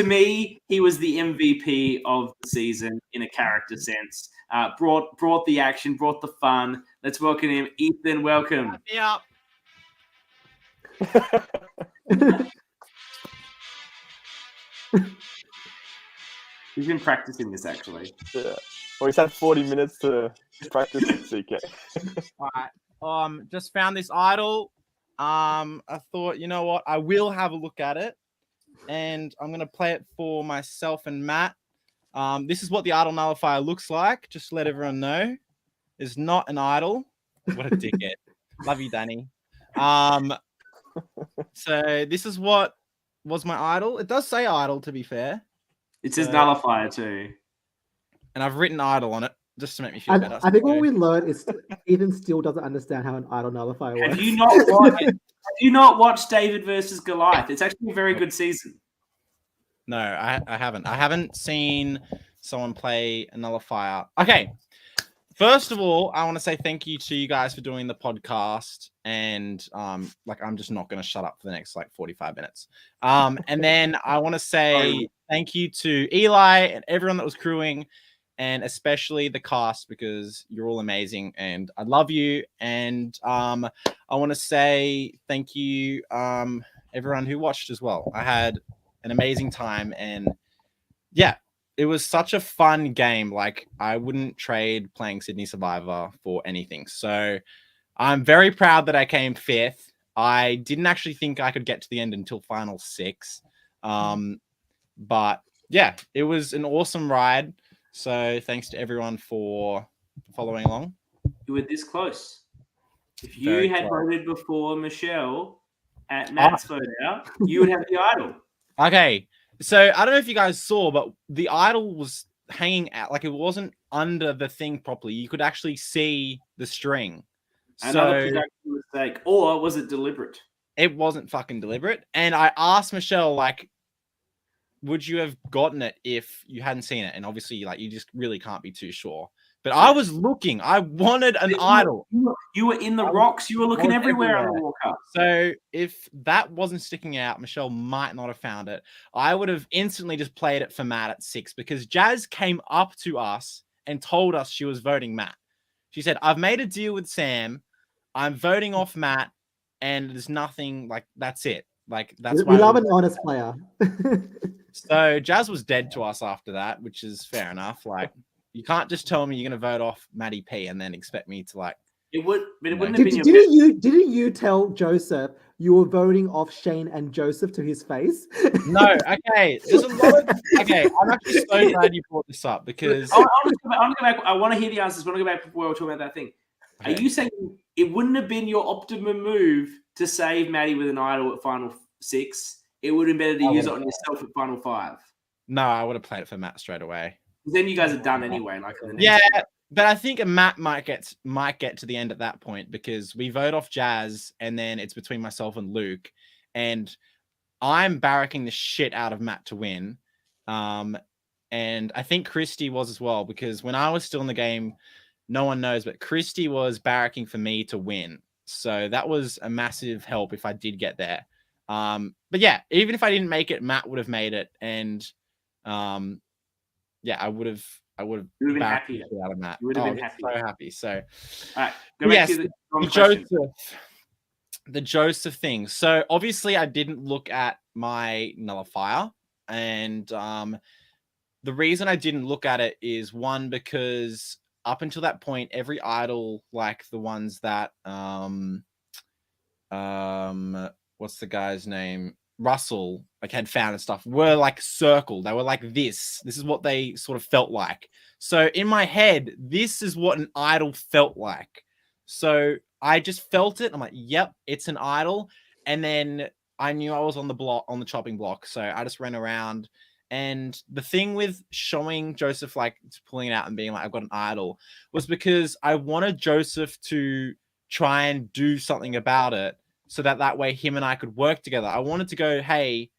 [SPEAKER 1] To me, he was the MVP of the season in a character sense. Brought the action, brought the fun. Let's welcome him. Ethan, welcome.
[SPEAKER 4] Me up.
[SPEAKER 1] He's been practicing this, actually.
[SPEAKER 2] Yeah. Well, he's had 40 minutes to practice CK.
[SPEAKER 4] All right. Just found this idol. I thought, you know what? I will have a look at it, and I'm gonna play it for myself and Matt. This is what the idol nullifier looks like. Just to let everyone know, it's not an idol. What a dickhead. Love you, Danny. So this is what was my idol. It does say idol, to be fair.
[SPEAKER 1] It says nullifier too.
[SPEAKER 4] And I've written idol on it just to make me feel better.
[SPEAKER 3] I think what we learned is Ethan still doesn't understand how an idol nullifier works.
[SPEAKER 1] Have you not watched David versus Goliath? It's actually a very good season.
[SPEAKER 4] No, I haven't. I haven't seen someone play a nullifier. Okay. First of all, I want to say thank you to you guys for doing the podcast. And I'm just not going to shut up for the next 45 minutes. And then I want to say thank you to Eli and everyone that was crewing, and especially the cast, because you're all amazing and I love you. And I want to say thank you everyone who watched as well. I had an amazing time, and yeah, it was such a fun game. I wouldn't trade playing Sydney Survivor for anything. So I'm very proud that I came 5th. I didn't actually think I could get to the end until final 6. But yeah, it was an awesome ride. So thanks to everyone for following along.
[SPEAKER 1] You were this close. If you
[SPEAKER 4] Very
[SPEAKER 1] had
[SPEAKER 4] close.
[SPEAKER 1] voted before Michelle at Matt's vote out, you would have the idol.
[SPEAKER 4] Okay. So I don't know if you guys saw, but the idol was hanging out. It wasn't under the thing properly. You could actually see the string.
[SPEAKER 1] Another production mistake. Or was it deliberate?
[SPEAKER 4] It wasn't fucking deliberate. And I asked Michelle, would you have gotten it if you hadn't seen it? And obviously, you just really can't be too sure. But I was looking. I wanted an idol.
[SPEAKER 1] You were in the rocks. You were looking everywhere on the walk-up.
[SPEAKER 4] So if that wasn't sticking out, Michelle might not have found it. I would have instantly just played it for Matt at 6, because Jazz came up to us and told us she was voting Matt. She said, I've made a deal with Sam. I'm voting off Matt, and there's nothing, that's it. That's why
[SPEAKER 3] we love an honest player.
[SPEAKER 4] So Jazz was dead to us after that, which is fair enough. You can't just tell me you're going to vote off Maddie P and then expect me to
[SPEAKER 1] It would, but it wouldn't have been your
[SPEAKER 3] Didn't you tell Joseph you were voting off Shane and Joseph to his face?
[SPEAKER 4] No, okay. There's a lot of I'm actually so glad you brought this up, because
[SPEAKER 1] I want to go back. I want to hear the answers. I want to go back before we're talking about that thing.
[SPEAKER 4] Okay.
[SPEAKER 1] Are you saying it wouldn't have been your optimum move to save Maddie with an idol at final 6? It would have been better to use it on yourself at final 5.
[SPEAKER 4] No, I would have played it for Matt straight away.
[SPEAKER 1] Then you guys are done anyway. In the next
[SPEAKER 4] Yeah, but I think Matt might get to the end at that point, because we vote off Jazz and then it's between myself and Luke, and I'm barracking the shit out of Matt to win. And I think Christy was as well, because when I was still in the game, no one knows, but Christy was barracking for me to win. So that was a massive help if I did get there. But yeah, even if I didn't make it, Matt would have made it, and yeah, I would have
[SPEAKER 1] been happy
[SPEAKER 4] out of Matt.
[SPEAKER 1] You would have been happy.
[SPEAKER 4] So happy. So
[SPEAKER 1] all right, go back to
[SPEAKER 4] the Joseph thing. So obviously I didn't look at my nullifier, and the reason I didn't look at it is, one, because up until that point, every idol, the ones that what's the guy's name? Russell, had found and stuff, were circled. They were this. This is what they sort of felt like. So in my head, this is what an idol felt like. So I just felt it. I'm like, yep, it's an idol. And then I knew I was on the chopping block. So I just ran around. And the thing with showing Joseph, pulling it out and being I've got an idol, was because I wanted Joseph to try and do something about it, so that way him and I could work together. I wanted to go, hey,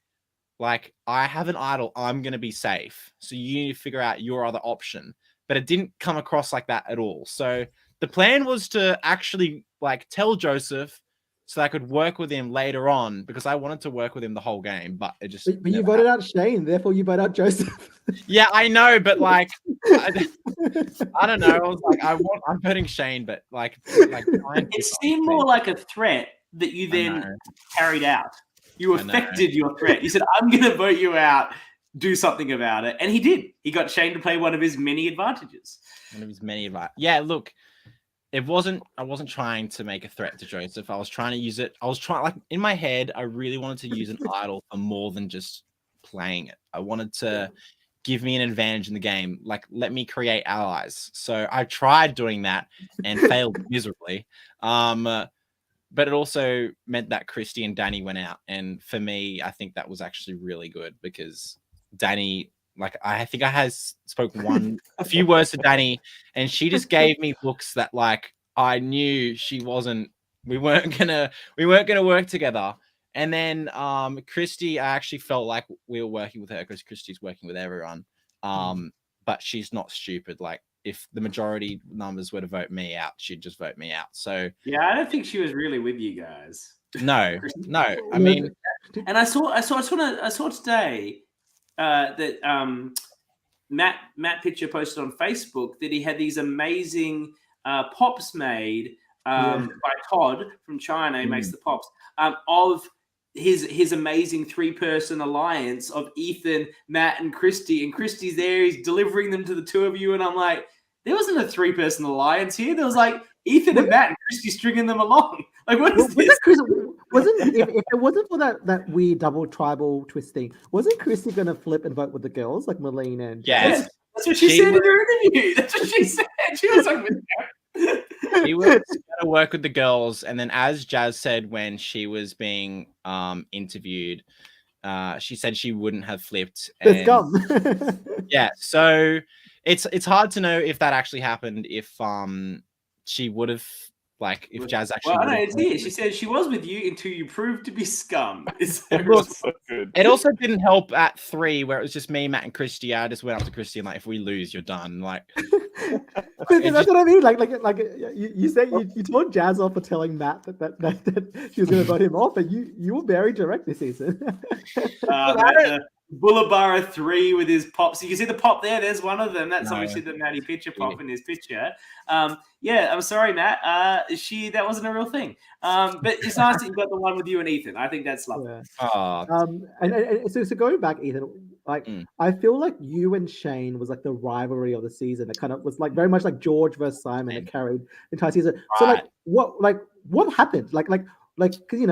[SPEAKER 4] I have an idol, I'm going to be safe. So you need to figure out your other option. But it didn't come across like that at all. So the plan was to actually tell Joseph so that I could work with him later on because I wanted to work with him the whole game, but it just.
[SPEAKER 3] But you voted out Shane, therefore you vote out Joseph.
[SPEAKER 4] Yeah, I know, but like, I don't know. I was like, I'm voting Shane, but like
[SPEAKER 1] it seemed more like a threat that you then carried out. You affected your threat. You said, "I'm going to vote you out. Do something about it," and he did. He got Shane to play one of his many advantages. Yeah, look, I wasn't trying to make a threat to Joseph. I was trying to use it. I was trying, like, in my head, I really wanted to use an idol for more than just playing it. I wanted to give me an advantage in the game, like let me create allies. So I tried doing that and failed miserably. But it also meant that Christy and Danny went out. And for me, I think that was actually really good because Danny, like, I think I had spoken a few words to Danny, and she just gave me looks that, like, I knew we weren't gonna work together. And then Christy, I actually felt like we were working with her because Christy's working with everyone. But she's not stupid. Like, if the majority numbers were to vote me out, she'd just vote me out. So yeah, I don't think she was really with you guys.
[SPEAKER 4] No. I mean,
[SPEAKER 1] and I saw today that Matt Pitcher posted on Facebook that he had these amazing pops made by Todd from China. He makes the pops of his amazing 3-person alliance of Ethan, Matt, and Christy. And Christy's there. He's delivering them to the two of you. And I'm like, there wasn't a 3-person alliance here. There was like Ethan and Matt and Christy stringing them along. Like, what is this?
[SPEAKER 3] If it wasn't for that weird double tribal twist thing, wasn't Christy going to flip and vote with the girls like Malene and?
[SPEAKER 4] Yes,
[SPEAKER 1] that's what she said in her interview. That's what she said. She was like,
[SPEAKER 4] he was going to work with the girls, and then, as Jazz said when she was being interviewed, she said she wouldn't have flipped. And, yeah, so it's hard to know if that actually happened. If she would have, like, if Jazz actually.
[SPEAKER 1] Well, no, it's here. She said she was with you until you proved to be scum.
[SPEAKER 4] It also didn't help at 3, where it was just me, Matt, and Christy. I just went up to Christy and, like, if we lose, you're done. Like,
[SPEAKER 3] that's what I mean. Like you said you told Jazz off for telling Matt that she was going to vote him off, and you were very direct this season.
[SPEAKER 1] Bullabara 3 with his pops. You can see the pop there. There's one of them. That's obviously the Matty Pitcher pop in his picture. Yeah, I'm sorry, Matt. That wasn't a real thing. But it's nice that you got the one with you and Ethan. I think that's lovely.
[SPEAKER 3] Yeah. And so going back, Ethan, like I feel like you and Shane was like the rivalry of the season. It kind of was like very much like George versus Simon that carried the entire season. Right. So what happened? Because you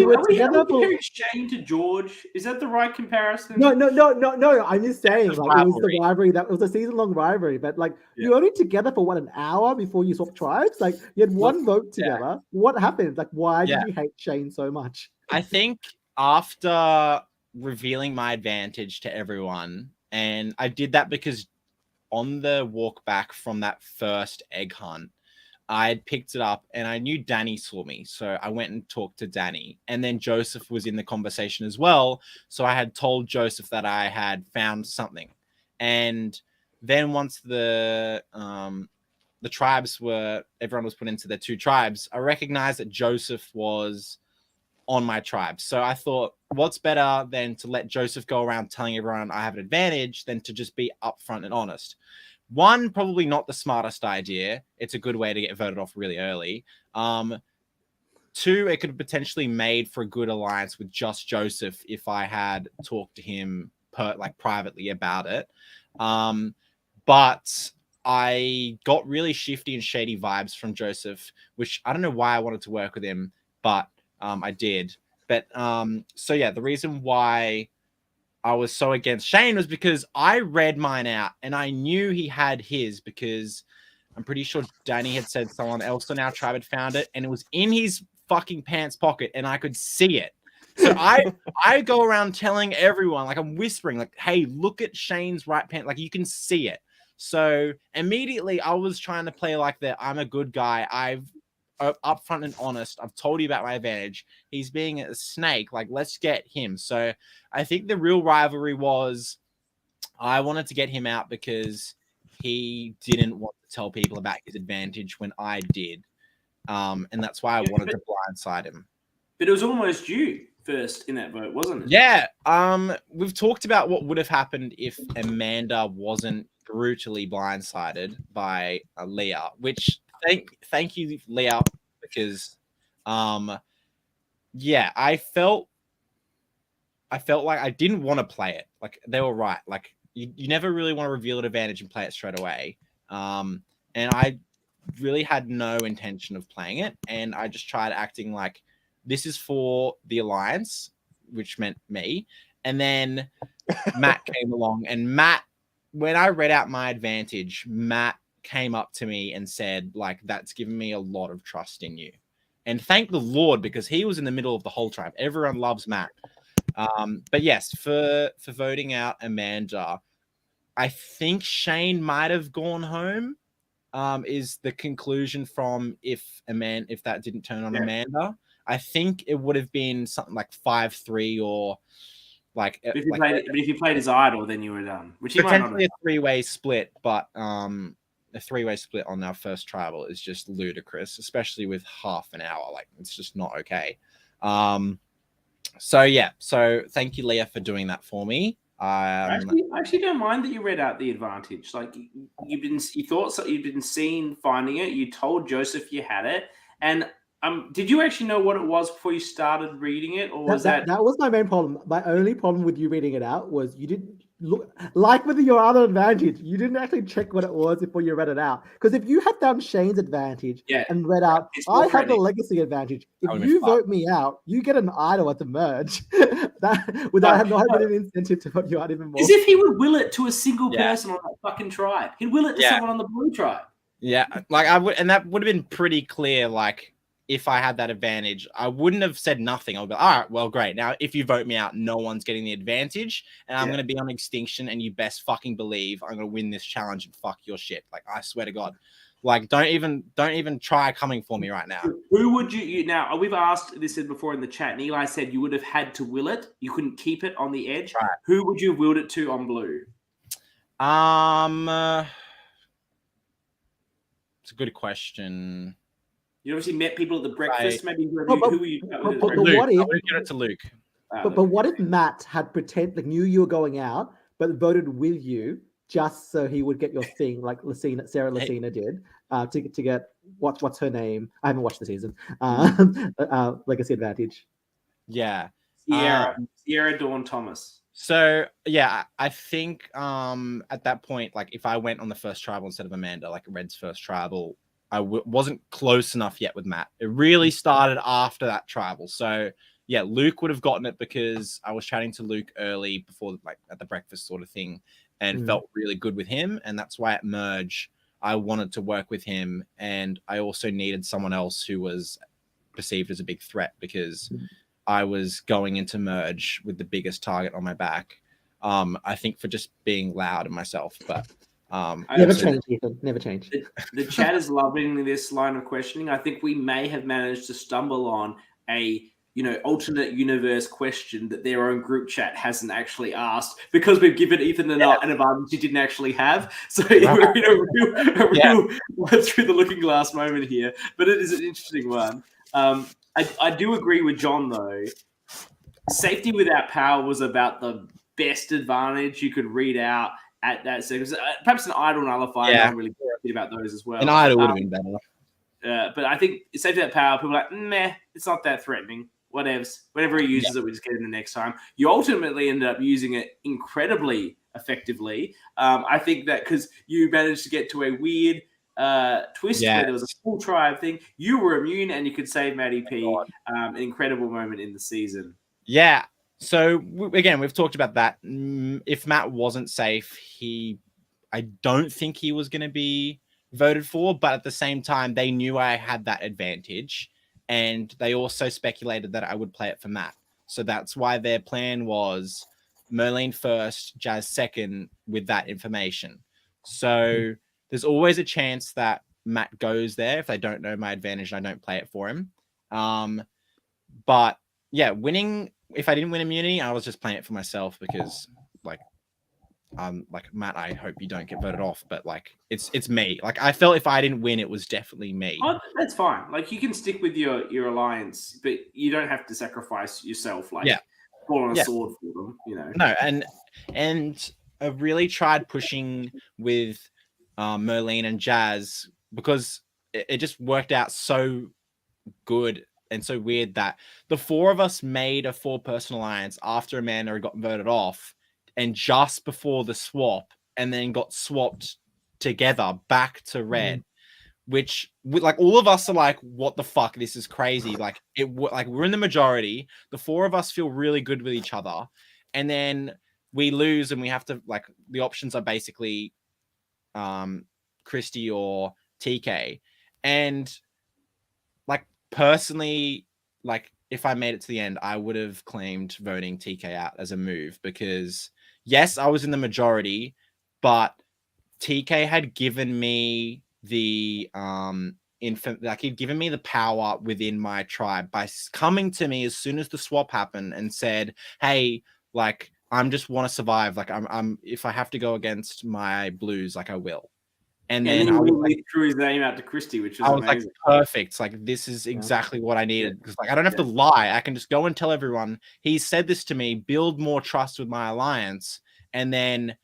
[SPEAKER 3] were together.
[SPEAKER 1] Comparing Shane to George, is that the right comparison?
[SPEAKER 3] No. I'm just saying, like, it was the rivalry that was a season-long rivalry. But like, you were only together for an hour before you swapped tribes. Like, you had one vote together. What happened? Like, why did you hate Shane so much?
[SPEAKER 4] I think after revealing my advantage to everyone, and I did that because on the walk back from that first egg hunt, I had picked it up and I knew Danny saw me. So I went and talked to Danny. And then Joseph was in the conversation as well. So I had told Joseph that I had found something. And then once the tribes everyone was put into their 2 tribes, I recognized that Joseph was on my tribe. So I thought, what's better than to let Joseph go around telling everyone I have an advantage than to just be upfront and honest. 1, probably not the smartest idea. It's a good way to get voted off really early. 2, it could have potentially made for a good alliance with just Joseph if I had talked to him privately about it. But I got really shifty and shady vibes from Joseph, which I don't know why I wanted to work with him, but I did. But so yeah, the reason why I was so against Shane was because I read mine out and I knew he had his, because I'm pretty sure Danny had said someone else on our tribe had found it and it was in his fucking pants pocket and I could see it. So I go around telling everyone, like, I'm whispering, like, hey, look at Shane's right pant. Like, you can see it. So immediately I was trying to play like that. I'm a good guy. I've upfront and honest. I've told you about my advantage. He's being a snake. Like, let's get him. So I think the real rivalry was I wanted to get him out because he didn't want to tell people about his advantage when I did. And that's why I wanted to blindside him.
[SPEAKER 1] But it was almost you first in that vote, wasn't it?
[SPEAKER 4] Yeah. We've talked about what would have happened if Amanda wasn't brutally blindsided by Leah, which thank you, Leah, because yeah, I felt like I didn't want to play it. Like they were right. Like you never really want to reveal an advantage and play it straight away. And I really had no intention of playing it. And I just tried acting like this is for the Alliance, which meant me. And then Matt came along, and Matt, when I read out my advantage, Matt came up to me and said, like, that's given me a lot of trust in you. And thank the Lord, because he was in the middle of the whole tribe. Everyone loves Matt. But yes, for voting out Amanda, I think Shane might have gone home. Is the conclusion from if that didn't turn on Amanda. I think it would have been something like 5-3 or like.
[SPEAKER 1] But if you played as idol, then you were done. Which you
[SPEAKER 4] potentially
[SPEAKER 1] might not
[SPEAKER 4] a three-way split, but a three-way split on our first tribal is just ludicrous, especially with half an hour. Like it's just not okay. So yeah, so thank you, Leah, for doing that for me.
[SPEAKER 1] I actually don't mind that you read out the advantage. Like you thought so, you'd been seen finding it. You told Joseph you had it, and did you actually know what it was before you started reading it, or was that
[SPEAKER 3] was my main problem? My only problem with you reading it out was you didn't look like with your other advantage. You didn't actually check what it was before you read it out. Because if you had done Shane's advantage and read out, I have the legacy advantage. If you vote me out, you get an idol at the merge. That would not have been an incentive to vote you out even more.
[SPEAKER 1] As if he would will it to a single person on that fucking tribe. He'd will it to someone on the blue tribe.
[SPEAKER 4] Yeah, like I would, and that would have been pretty clear. Like if I had that advantage, I wouldn't have said nothing. I would be like, all right, well, great. Now, if you vote me out, no one's getting the advantage, and I'm going to be on extinction, and you best fucking believe I'm going to win this challenge and fuck your shit. Like, I swear to God. Like, don't even try coming for me right now.
[SPEAKER 1] Who would you now? We've asked this before in the chat, and Eli said you would have had to will it. You couldn't keep it on the edge.
[SPEAKER 4] Right.
[SPEAKER 1] Who would you have willed it to on blue?
[SPEAKER 4] It's a good question.
[SPEAKER 1] You obviously met people at the breakfast. Maybe who were you?
[SPEAKER 4] Luke. What if? I would give it to Luke.
[SPEAKER 3] But what if Matt had knew you were going out, but voted with you just so he would get your thing, like Sarah Lucina did, to get what's her name? I haven't watched the season. Legacy advantage.
[SPEAKER 4] Yeah,
[SPEAKER 1] Sierra Dawn Thomas.
[SPEAKER 4] So yeah, I think at that point, like if I went on the first tribal instead of Amanda, like Red's first tribal, I wasn't close enough yet with Matt. It really started after that tribal. So yeah, Luke would have gotten it because I was chatting to Luke early before, like at the breakfast sort of thing, and felt really good with him. And that's why at Merge, I wanted to work with him. And I also needed someone else who was perceived as a big threat because I was going into Merge with the biggest target on my back. I think for just being loud in myself, but
[SPEAKER 3] never change, Ethan. Never change.
[SPEAKER 1] The chat is loving this line of questioning. I think we may have managed to stumble on a alternate universe question that their own group chat hasn't actually asked because we've given Ethan an advantage he didn't actually have. So we're in a real through the looking glass moment here, but it is an interesting one. I do agree with John though. Safety without power was about the best advantage you could read out at that second. Perhaps an idle nullifier. I'm really worried about those as well.
[SPEAKER 4] An idle would have been better.
[SPEAKER 1] But I think safety without power, people are like, meh, it's not that threatening. Whenever he uses it, we just get it the next time. You ultimately ended up using it incredibly effectively. I think that because you managed to get to a weird twist where there was a full tribe thing, you were immune and you could save Maddie P. An incredible moment in the season.
[SPEAKER 4] Yeah. So again, we've talked about that. If Matt wasn't safe, I don't think he was going to be voted for. But at the same time, they knew I had that advantage. And they also speculated that I would play it for Matt. So that's why their plan was Merlene first, Jazz second with that information. So there's always a chance that Matt goes there if they don't know my advantage and I don't play it for him. But yeah, winning, if I didn't win immunity, I was just playing it for myself because like like Matt, I hope you don't get voted off, but like it's me. Like I felt if I didn't win, it was definitely me.
[SPEAKER 1] Oh, that's fine. Like you can stick with your alliance, but you don't have to sacrifice yourself. Like fall on a sword for them. You know.
[SPEAKER 4] No, and I really tried pushing with Merlene and Jazz because it just worked out so good and so weird that the four of us made a 4-person alliance after Amanda got voted off and just before the swap, and then got swapped together back to red, which like all of us are like, what the fuck, this is crazy. Like like we're in the majority, the four of us feel really good with each other, and then we lose and we have to, like, the options are basically Christy or TK. And like personally, like if I made it to the end, I would have claimed voting TK out as a move, because yes, I was in the majority, but TK had given me the like he'd given me the power within my tribe by coming to me as soon as the swap happened and said, hey, like I'm just want to survive, like I'm if I have to go against my blues, like I will. And then I was like,
[SPEAKER 1] threw his name out to Christy, which was amazing.
[SPEAKER 4] Like, perfect. Like, this is exactly what I needed. Because like I don't have to lie. I can just go and tell everyone, he said this to me, build more trust with my alliance. And then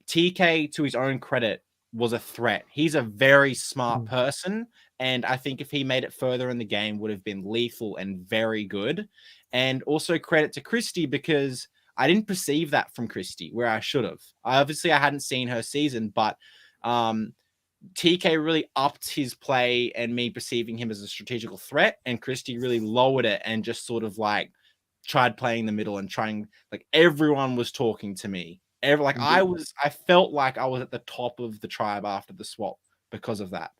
[SPEAKER 4] TK, to his own credit, was a threat. He's a very smart person. And I think if he made it further in the game, would have been lethal and very good. And also credit to Christy, because I didn't perceive that from Christy where I should have. I hadn't seen her season, but TK really upped his play and me perceiving him as a strategical threat, and Christy really lowered it and just sort of like tried playing the middle and trying, like everyone was talking to me. I felt like I was at the top of the tribe after the swap because of that.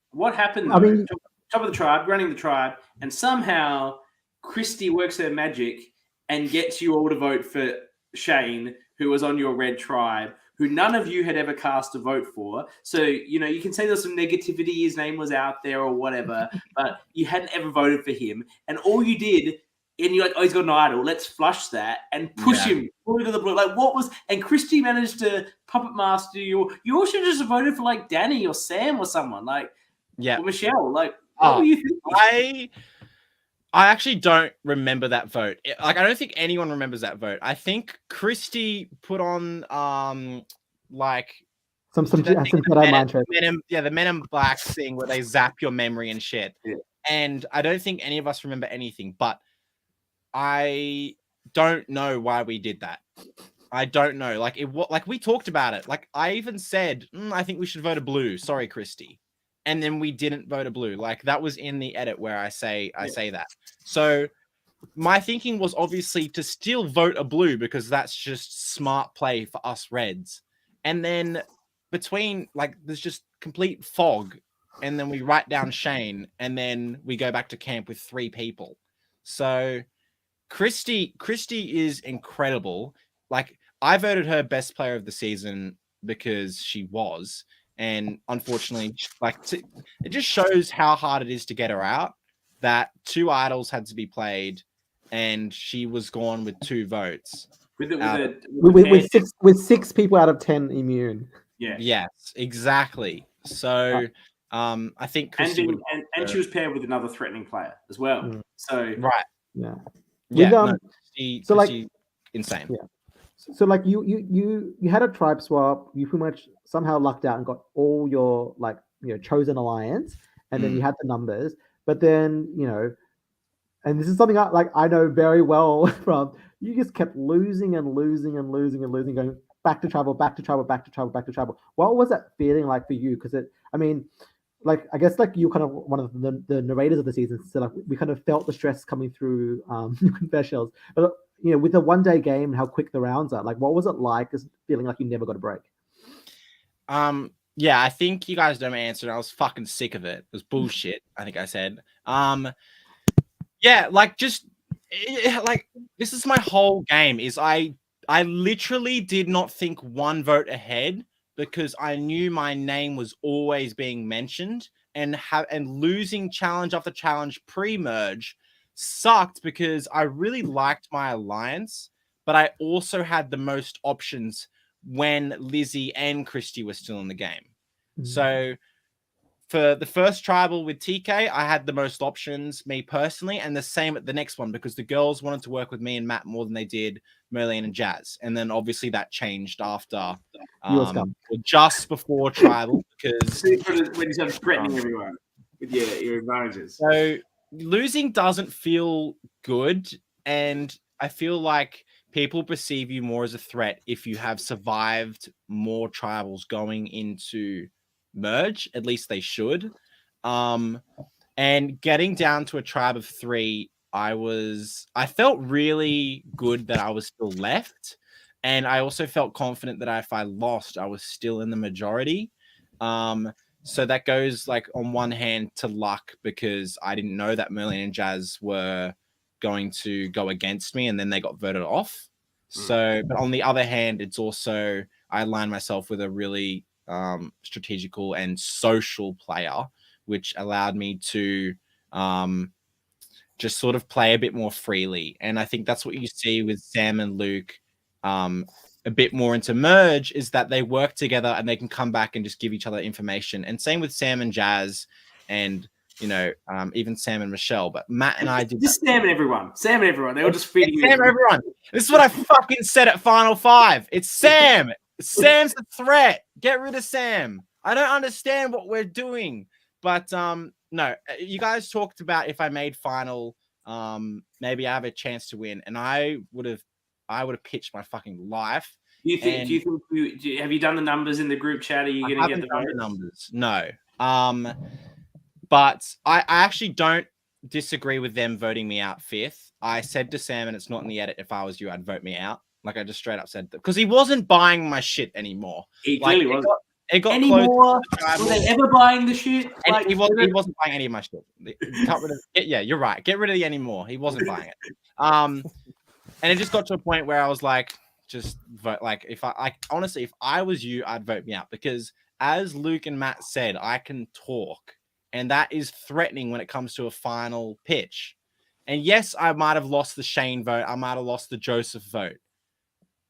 [SPEAKER 1] What happened though? I mean, top of the tribe, running the tribe, and somehow Christy works her magic and gets you all to vote for Shane, who was on your red tribe, who none of you had ever cast a vote for. So, you know, you can say there's some negativity, his name was out there or whatever, but you hadn't ever voted for him. And all you did, and you're like, oh, he's got an idol, let's flush that and push him to the blue. Like, what was, and Christy managed to puppet master you. You all should have just voted for like Danny or Sam or someone, like, or Michelle. Like, what were you thinking?
[SPEAKER 4] I actually don't remember that vote. Like, I don't think anyone remembers that vote. I think Christy put on like
[SPEAKER 3] some Jedi mind trick.
[SPEAKER 4] The Men in Black thing where they zap your memory and shit. Yeah. And I don't think any of us remember anything, but I don't know why we did that. I don't know. Like we talked about it. Like I even said, I think we should vote a blue. Sorry, Christy. And then we didn't vote a blue. Like that was in the edit where I say that. So my thinking was obviously to still vote a blue because that's just smart play for us Reds. And then between, like, there's just complete fog. And then we write down Shane and then we go back to camp with 3 people. So Christy is incredible. Like I voted her best player of the season because she was. And unfortunately, like it just shows how hard it is to get her out. That 2 idols had to be played, and she was gone with 2 votes.
[SPEAKER 3] With 6 people out of 10 immune.
[SPEAKER 1] Yeah.
[SPEAKER 4] Yes, exactly. So I think Christy
[SPEAKER 1] and she was paired with another threatening player as well. So
[SPEAKER 4] Christy, insane.
[SPEAKER 3] Yeah. So like you had a tribe swap, you pretty much somehow lucked out and got all your chosen alliance, and then you had the numbers, but then and this is something I know very well from, you just kept losing and losing and losing and losing, going back to tribal, back to tribal, back to tribal, back to tribal. What was that feeling like for you? Because I guess you kind of one of the narrators of the season, so like we kind of felt the stress coming through confessionals, but with the one-day game and how quick the rounds are, like what was it like, just feeling like you never got a break?
[SPEAKER 4] I think you guys know my answer. I was fucking sick of it. It was bullshit, I think I said. This is my whole game, is I literally did not think 1 vote ahead because I knew my name was always being mentioned, and losing challenge after challenge pre-merge sucked because I really liked my alliance, but I also had the most options when Lizzie and Christy were still in the game. So for the first tribal with TK, I had the most options, me personally, and the same at the next one because the girls wanted to work with me and Matt more than they did Merlene and Jazz. And then obviously that changed after just before tribal because
[SPEAKER 1] when you start threatening everyone with your advantages.
[SPEAKER 4] So losing doesn't feel good, and I feel like people perceive you more as a threat if you have survived more tribals going into merge. At least they should. And getting down to a tribe of 3, I felt really good that I was still left. And I also felt confident that if I lost, I was still in the majority. So that goes like on one hand to luck because I didn't know that Merlin and Jazz were going to go against me and then they got voted off. So, but on the other hand, it's also, I aligned myself with a really strategical and social player, which allowed me to just sort of play a bit more freely. And I think that's what you see with Sam and Luke a bit more into merge is that they work together and they can come back and just give each other information. And same with Sam and Jazz and, you know, even Sam and Michelle. But Matt and I did
[SPEAKER 1] just Sam and everyone. They were just feeding
[SPEAKER 4] Sam and everyone. This is what I fucking said at Final 5. It's Sam. Sam's a threat. Get rid of Sam. I don't understand what we're doing. But no, you guys talked about if I made final, maybe I have a chance to win. And I would have pitched my fucking life.
[SPEAKER 1] Do you think? Have you done the numbers in the group chat? Are you going to get the votes?
[SPEAKER 4] Numbers? No. But I actually don't disagree with them voting me out 5th. I said to Sam, and it's not in the edit. If I was you, I'd vote me out. Like I just straight up said that because he wasn't buying my shit anymore.
[SPEAKER 1] He clearly wasn't.
[SPEAKER 4] It got
[SPEAKER 1] anymore. Were they ever buying the shit?
[SPEAKER 4] Like, he wasn't buying any of my shit. Got rid of it. Yeah, you're right. Get rid of the anymore. He wasn't buying it. And it just got to a point where I was like, just vote. Like, honestly, if I was you, I'd vote me out because, as Luke and Matt said, I can talk, and that is threatening when it comes to a final pitch. And yes, I might have lost the Shane vote. I might have lost the Joseph vote.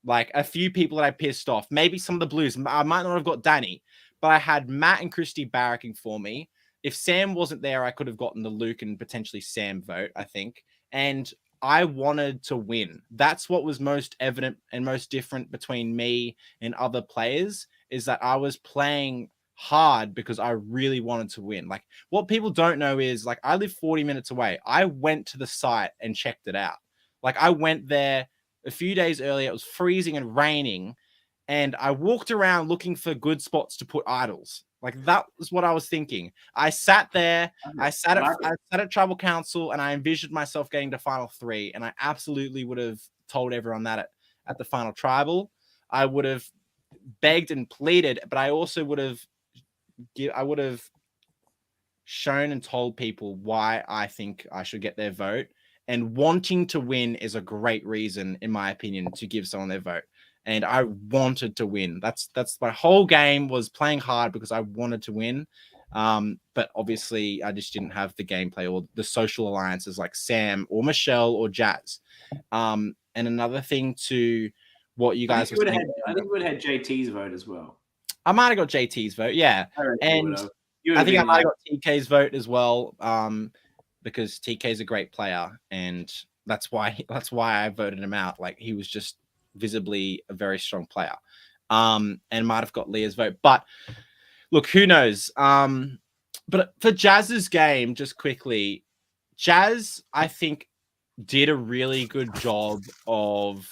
[SPEAKER 4] Like a few people that I pissed off, maybe some of the Blues. I might not have got Danny, but I had Matt and Christy barracking for me. If Sam wasn't there, I could have gotten the Luke and potentially Sam vote, I think. And I wanted to win. That's what was most evident and most different between me and other players is that I was playing hard because I really wanted to win. Like what people don't know is like I live 40 minutes away. I went to the site and checked it out. Like I went there a few days earlier. It was freezing and raining. And I walked around looking for good spots to put idols. Like that was what I was thinking. I sat there, I sat at Tribal Council and I envisioned myself getting to Final 3. And I absolutely would have told everyone that at the Final Tribal. I would have begged and pleaded, but I also would have shown and told people why I think I should get their vote. And wanting to win is a great reason, in my opinion, to give someone their vote. And I wanted to win. That's my whole game was playing hard because I wanted to win. But obviously, I just didn't have the gameplay or the social alliances like Sam or Michelle or Jazz. And another thing to what you guys were saying.
[SPEAKER 1] I think we would have had JT's vote as well.
[SPEAKER 4] I might have got JT's vote, yeah. And I think I might have got TK's vote as well. Because TK is a great player, and that's why I voted him out. Like he was just visibly a very strong player, and might have got Leah's vote. But look, who knows? But for Jazz's game, just quickly, Jazz I think did a really good job of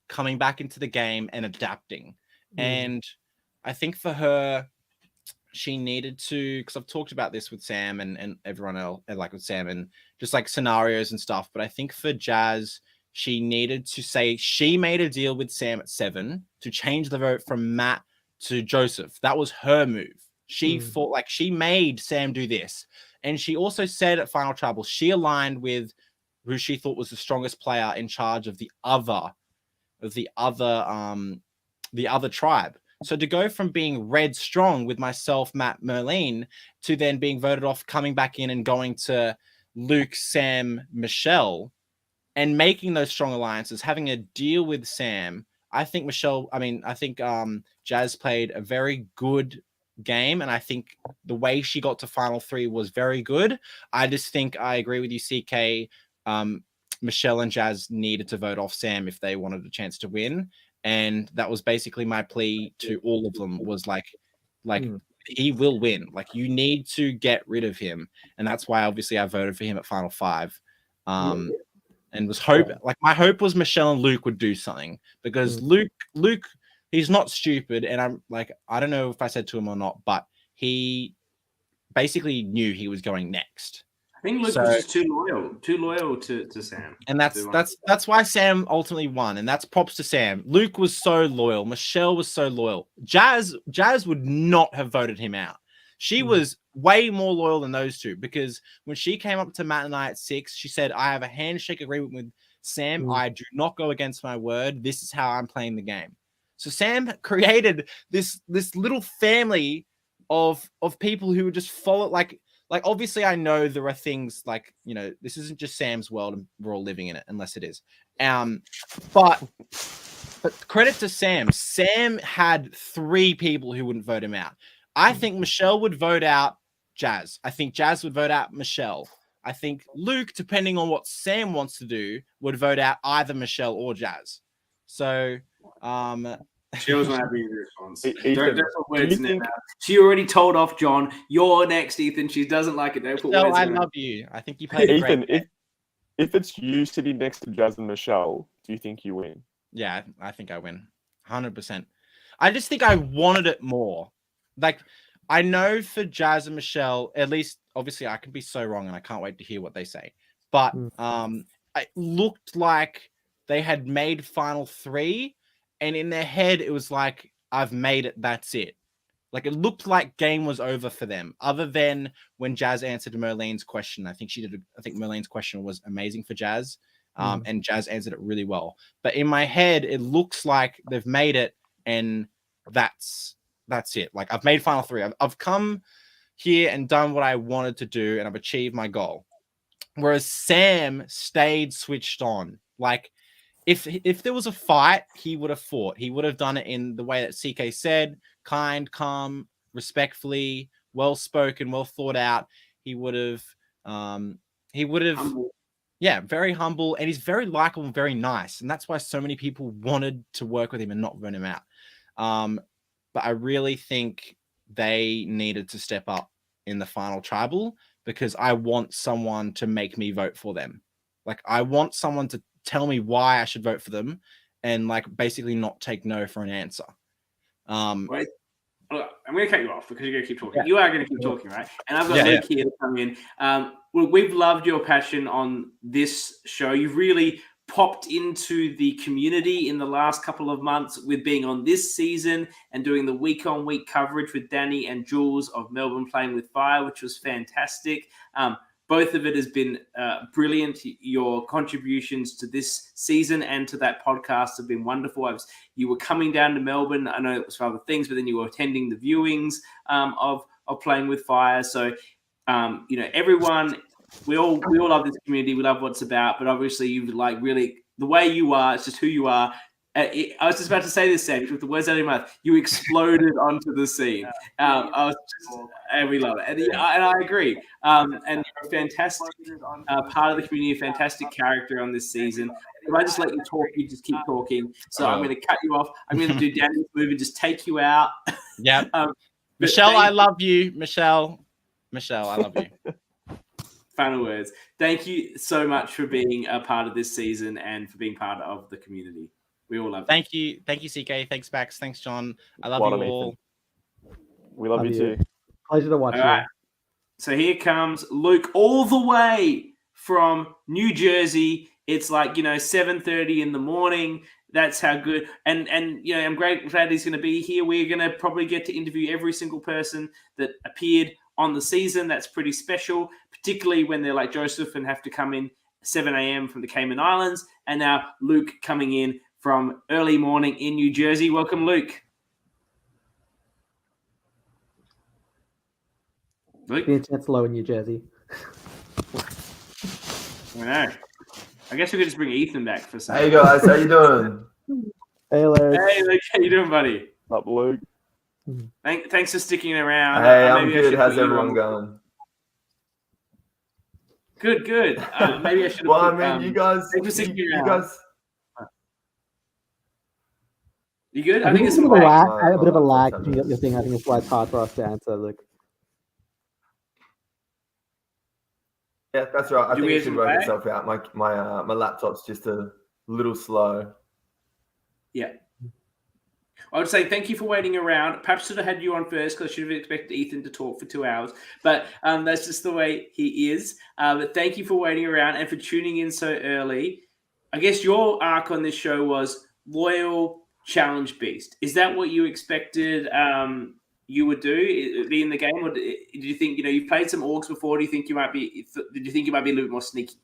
[SPEAKER 4] coming back into the game and adapting, and I think for her. She needed to, because I've talked about this with Sam and everyone else, like with Sam and just like scenarios and stuff. But I think for Jazz, she needed to say she made a deal with Sam at 7 to change the vote from Matt to Joseph. That was her move. She thought like she made Sam do this. And she also said at Final Tribal, she aligned with who she thought was the strongest player in charge of the other tribe. So to go from being red strong with myself, Matt, Merlene, to then being voted off, coming back in and going to Luke, Sam, Michelle, and making those strong alliances, having a deal with Sam. I think Jazz played a very good game, and I think the way she got to final 3 was very good. I just think I agree with you, CK. Michelle and Jazz needed to vote off Sam if they wanted a chance to win, and that was basically my plea to all of them. Was like he will win. Like, you need to get rid of him, and that's why obviously I voted for him at final 5. And was my hope was Michelle and Luke would do something, because Luke, he's not stupid, and I'm like, I don't know if I said to him or not, but he basically knew he was going next.
[SPEAKER 1] I think Luke was just too loyal to Sam.
[SPEAKER 4] And that's why Sam ultimately won, and that's props to Sam. Luke was so loyal. Michelle was so loyal. Jazz would not have voted him out. She was way more loyal than those two, because when she came up to Matt and I at 6, she said, I have a handshake agreement with Sam. I do not go against my word. This is how I'm playing the game. So Sam created this little family of people who would just follow. Like obviously I know there are things like, this isn't just Sam's world and we're all living in it, unless it is. But credit to Sam. Sam had 3 people who wouldn't vote him out. I think Michelle would vote out Jazz. I think Jazz would vote out Michelle. I think Luke, depending on what Sam wants to do, would vote out either Michelle or Jazz. So,
[SPEAKER 1] she was not happy with the response.
[SPEAKER 2] Ethan,
[SPEAKER 1] don't put words in it. She already told off John. You're next, Ethan. She doesn't like it. Don't put words
[SPEAKER 4] I
[SPEAKER 1] in
[SPEAKER 4] love you. I think you played a great
[SPEAKER 2] Ethan, if it's you sitting next to Jazz and Michelle, do you think you win?
[SPEAKER 4] Yeah, I think I win. 100%. I just think I wanted it more. Like, I know for Jazz and Michelle, at least, obviously I can be so wrong and I can't wait to hear what they say. But it looked like they had made final 3, and in their head, it was like, I've made it, that's it. Like, it looked like game was over for them, other than when Jazz answered Merline's question. I think Merline's question was amazing for Jazz, and Jazz answered it really well. But in my head, it looks like they've made it, and that's it. Like, I've made final 3. I've come here and done what I wanted to do, and I've achieved my goal. Whereas Sam stayed switched on. Like, if there was a fight, he would have fought. He would have done it in the way that CK said, kind, calm, respectfully, well spoken, well thought out. He would have
[SPEAKER 1] Humble.
[SPEAKER 4] Yeah, very humble, and he's very likable and very nice. And that's why so many people wanted to work with him and not vote him out. But I really think they needed to step up in the final tribal, because I want someone to make me vote for them. Like, I want someone to tell me why I should vote for them, and like basically not take no for an answer.
[SPEAKER 1] Wait, I'm going to cut you off because you're going to keep talking.
[SPEAKER 4] Yeah.
[SPEAKER 1] You are going to keep talking, right? And I've got Luke here to come in. We've loved your passion on this show. You've really popped into the community in the last couple of months with being on this season and doing the week-on-week coverage with Danny and Jules of Melbourne Playing with Fire, which was fantastic. Both of it has been brilliant. Your contributions to this season and to that podcast have been wonderful. You were coming down to Melbourne. I know it was for other things, but then you were attending the viewings of Playing with Fire. So, everyone, we all love this community. We love what it's about. But obviously, you like really the way you are. It's just who you are. I was just about to say this, Sam, with the words out of your mouth. You exploded onto the scene. And we love it. And I agree. And you're a fantastic part of the community, a fantastic character on this season. If I just let you talk, you just keep talking. So I'm going to cut you off. I'm going to do Danny's move and just take you out.
[SPEAKER 4] Yeah. Michelle, I love you. Michelle, I love you.
[SPEAKER 1] Final words. Thank you so much for being a part of this season and for being part of the community. We all love you.
[SPEAKER 4] Thank you, CK. Thanks, Max. Thanks, John. I love you all.
[SPEAKER 2] We love you too.
[SPEAKER 3] Pleasure to watch you.
[SPEAKER 1] Right. So here comes Luke, all the way from New Jersey. It's like 7:30 in the morning. That's how good. And I'm glad he's going to be here. We're going to probably get to interview every single person that appeared on the season. That's pretty special, particularly when they're like Joseph and have to come in 7 a.m. from the Cayman Islands. And now Luke coming in from early morning in New Jersey. Welcome, Luke.
[SPEAKER 3] The internet's low in New Jersey.
[SPEAKER 1] I know. I guess we could just bring Ethan back for some.
[SPEAKER 5] Hey guys, how you doing?
[SPEAKER 3] Hey, Luke.
[SPEAKER 1] Hey, Luke, how you doing, buddy?
[SPEAKER 2] Up, Luke.
[SPEAKER 1] Thanks for sticking around.
[SPEAKER 5] Hey, I'm
[SPEAKER 1] maybe I
[SPEAKER 5] good.
[SPEAKER 1] should
[SPEAKER 5] How's
[SPEAKER 1] put you
[SPEAKER 5] everyone
[SPEAKER 1] on-
[SPEAKER 5] going?
[SPEAKER 1] Good. Maybe I should have
[SPEAKER 5] Well,
[SPEAKER 1] put,
[SPEAKER 5] I mean, you guys,
[SPEAKER 1] thanks for sticking
[SPEAKER 5] you
[SPEAKER 1] around.
[SPEAKER 5] guys.
[SPEAKER 1] You good?
[SPEAKER 3] I think
[SPEAKER 1] it's
[SPEAKER 3] it's a bit of a
[SPEAKER 1] lag.
[SPEAKER 3] lag. A bit of a lag
[SPEAKER 5] My-
[SPEAKER 3] between your thing. I think it's why it's hard for us to answer, Luke.
[SPEAKER 5] Yeah, that's right. I
[SPEAKER 1] Do
[SPEAKER 5] think
[SPEAKER 1] we
[SPEAKER 5] it
[SPEAKER 1] have
[SPEAKER 5] should
[SPEAKER 1] some
[SPEAKER 5] work
[SPEAKER 1] lag?
[SPEAKER 5] itself out. My laptop's just a little slow.
[SPEAKER 1] Yeah. I would say thank you for waiting around. Perhaps should have had you on first because I should have expected Ethan to talk for 2 hours. But that's just the way he is. But thank you for waiting around and for tuning in so early. I guess your arc on this show was loyal challenge beast. Is that what you expected you would do, be in the game? Or did you think, you've played some orgs before. Did you think you might be a little bit more sneaky?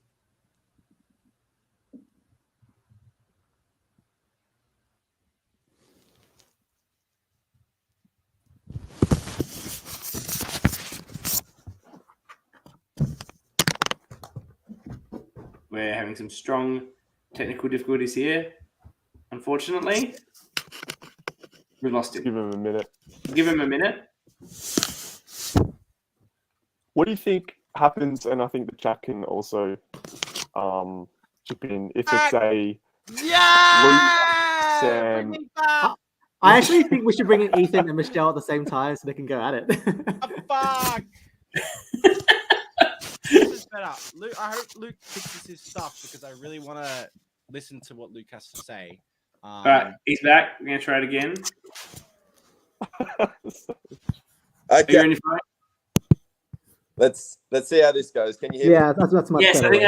[SPEAKER 1] We're having some strong technical difficulties here. Unfortunately, we've lost him.
[SPEAKER 2] Give him a minute.
[SPEAKER 1] Give him a minute.
[SPEAKER 2] What do you think happens? And I think the chat can also chip in if it's a
[SPEAKER 4] Yeah!
[SPEAKER 2] Sam.
[SPEAKER 4] Bring me back!
[SPEAKER 3] I actually think we should bring in Ethan and Michelle at the same time so they can go at it.
[SPEAKER 4] Fuck! This is better. Luke, I hope Luke fixes his stuff because I really want to listen to what Luke has to say.
[SPEAKER 1] All right, he's back. We're going to try it again. Are you ready for it?
[SPEAKER 6] Let's see how this goes. Can you hear me?
[SPEAKER 3] Yeah, that's much
[SPEAKER 1] Yes,
[SPEAKER 3] better.
[SPEAKER 1] I think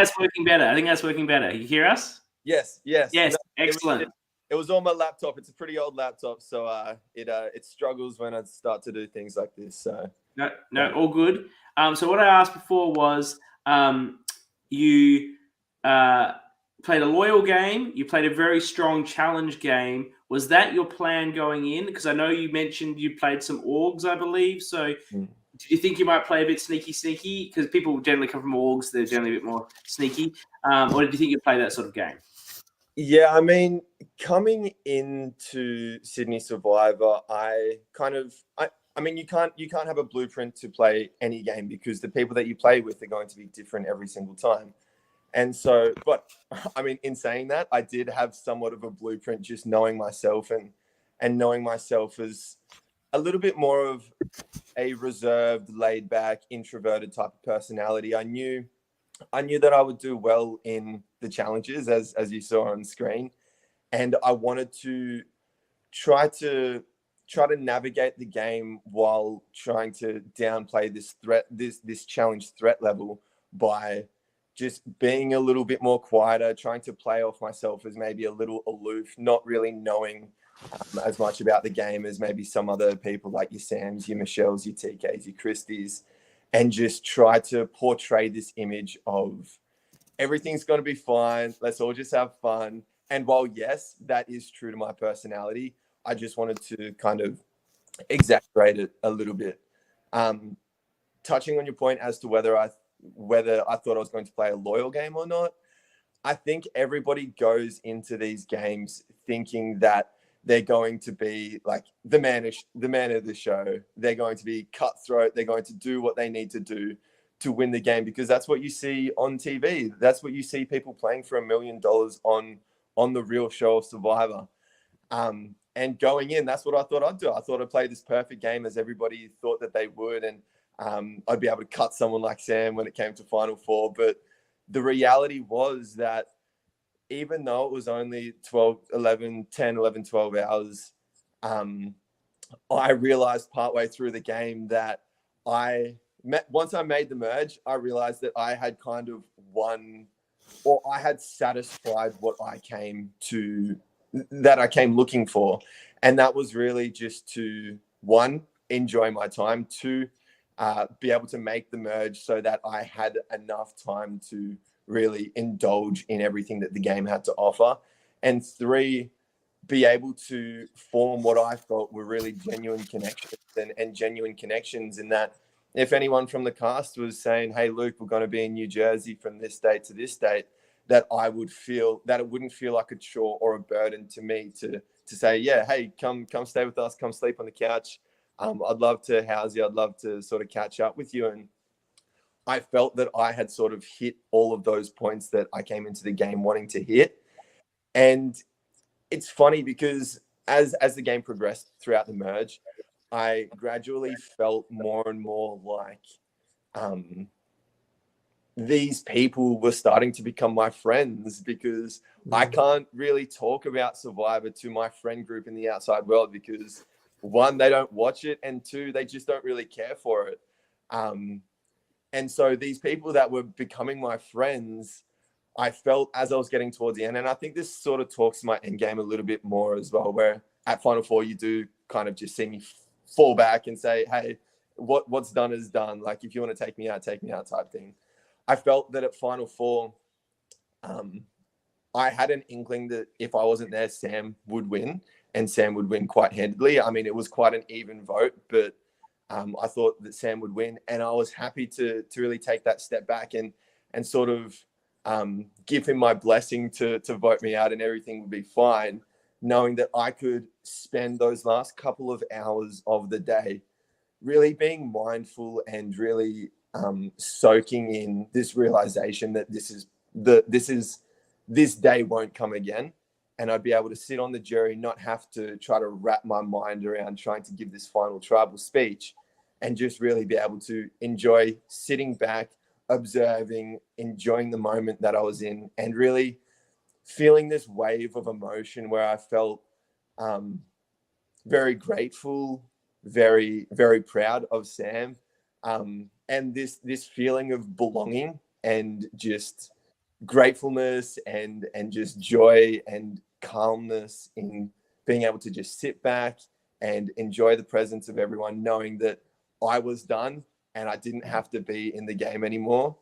[SPEAKER 1] that's working better. You hear us?
[SPEAKER 6] Yes.
[SPEAKER 1] Yes,
[SPEAKER 6] No,
[SPEAKER 1] excellent.
[SPEAKER 6] It was on my laptop. It's a pretty old laptop, so it struggles when I start to do things like this. So
[SPEAKER 1] No, all good. So what I asked before was you played a loyal game. You played a very strong challenge game. Was that your plan going in? Because I know you mentioned you played some orgs, I believe. So did you think you might play a bit sneaky? Because people generally come from orgs. They're generally a bit more sneaky. Or did you think you'd play that sort of game?
[SPEAKER 6] yeah, I mean, coming into Sydney Survivor, I mean, you can't have a blueprint to play any game because the people that you play with are going to be different every single time. And so, but I mean, in saying that, I did have somewhat of a blueprint, just knowing myself and knowing myself as a little bit more of a reserved, laid back, introverted type of personality. I knew that I would do well in the challenges as you saw on screen. And I wanted to try to navigate the game while trying to downplay this challenge threat level by just being a little bit more quieter, trying to play off myself as maybe a little aloof, not really knowing as much about the game as maybe some other people like your Sams, your Michelles, your TKs, your Christies, and just try to portray this image of everything's going to be fine. Let's all just have fun. And while, yes, that is true to my personality, I just wanted to kind of exaggerate it a little bit. Touching on your point as to whether I thought I was going to play a loyal game or not, I think everybody goes into these games thinking that they're going to be like the man of the show. They're going to be cutthroat. They're going to do what they need to do to win the game because that's what you see on TV. That's what you see people playing for $1 million on the real show of Survivor. And going in, that's what I thought I'd do. I thought I'd play this perfect game as everybody thought that they would. And I'd be able to cut someone like Sam when it came to Final Four. But the reality was that even though it was only 12 hours, I realized partway through the game that once I made the merge, I realized that I had kind of won, or I had satisfied what I came looking for. And that was really just to, one, enjoy my time, two, be able to make the merge so that I had enough time to really indulge in everything that the game had to offer. And three, be able to form what I thought were really genuine connections and genuine connections in that if anyone from the cast was saying, hey, Luke, we're going to be in New Jersey from this date to this date, that I would feel that it wouldn't feel like a chore or a burden to me to say, yeah, hey, come stay with us, come sleep on the couch. I'd love to house you. I'd love to sort of catch up with you. And I felt that I had sort of hit all of those points that I came into the game wanting to hit. And it's funny because as the game progressed throughout the merge, I gradually felt more and more like these people were starting to become my friends, because I can't really talk about Survivor to my friend group in the outside world because, one, they don't watch it, and two, they just don't really care for it. And so these people that were becoming my friends, I felt as I was getting towards the end, and I think this sort of talks to my end game a little bit more as well, where at Final Four, you do kind of just see me fall back and say, hey, what's done is done. Like, if you want to take me out type thing. I felt that at Final Four, I had an inkling that if I wasn't there, Sam would win, and Sam would win quite handily. I mean, it was quite an even vote, but I thought that Sam would win, and I was happy to really take that step back and sort of give him my blessing to vote me out, and everything would be fine, knowing that I could spend those last couple of hours of the day really being mindful and really soaking in this realization that this day won't come again. And I'd be able to sit on the jury, not have to try to wrap my mind around trying to give this final tribal speech, and just really be able to enjoy sitting back, observing, enjoying the moment that I was in, and really feeling this wave of emotion where I felt very grateful, very, very proud of Sam, and this feeling of belonging and just gratefulness and just joy and calmness in being able to just sit back and enjoy the presence of everyone, knowing that I was done and I didn't have to be in the game anymore.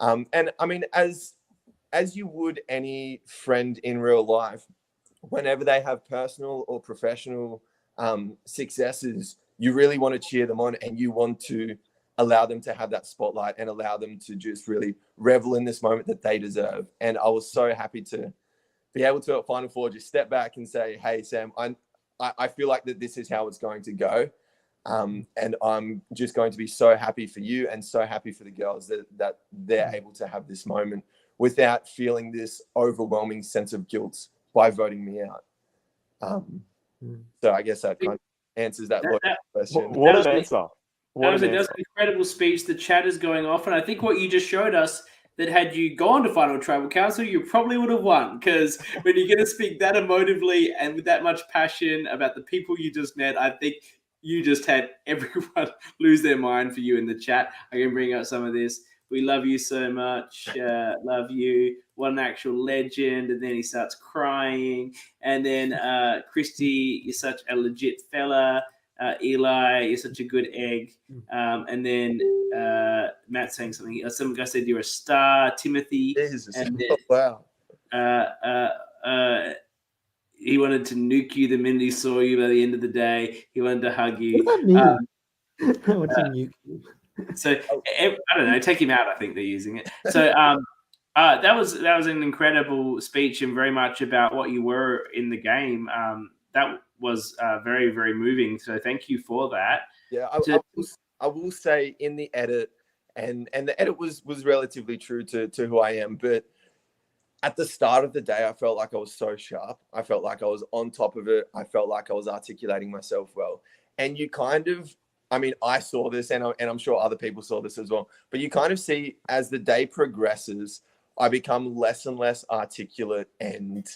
[SPEAKER 6] And I mean, as you would any friend in real life, whenever they have personal or professional successes, you really want to cheer them on, and you want to allow them to have that spotlight and allow them to just really revel in this moment that they deserve. And I was so happy to be able to, at Final Four, just step back and say, hey, Sam, I feel like that this is how it's going to go. And I'm just going to be so happy for you and so happy for the girls that they're able to have this moment without feeling this overwhelming sense of guilt by voting me out. So I guess that kind of answers that question.
[SPEAKER 2] What an answer.
[SPEAKER 1] That was an incredible speech. The chat is going off, and I think what you just showed us, that had you gone to Final Tribal Council, you probably would have won, because when you're going to speak that emotively and with that much passion about the people you just met, I think you just had everyone lose their mind for you in the chat. I can bring up some of this. We love you so much. Love you. What an actual legend. And then he starts crying. And then Christy, you're such a legit fella. Eli, you're such a good egg. And then Matt saying something. Some guy said you're a star. Timothy.
[SPEAKER 6] Jesus.
[SPEAKER 1] And then,
[SPEAKER 6] Wow.
[SPEAKER 1] he wanted to nuke you the minute he saw you by the end of the day. He wanted to hug you.
[SPEAKER 3] What does that mean? What's a nuke?
[SPEAKER 1] So I don't know. Take him out. I think they're using it. So that was an incredible speech, and very much about what you were in the game. That was very, very moving. So thank you for that.
[SPEAKER 6] Yeah, I will say in the edit, and the edit was relatively true to who I am, but at the start of the day, I felt like I was so sharp. I felt like I was on top of it. I felt like I was articulating myself well. And you kind of, I mean, I saw this, and I'm sure other people saw this as well, but you kind of see as the day progresses, I become less and less articulate, and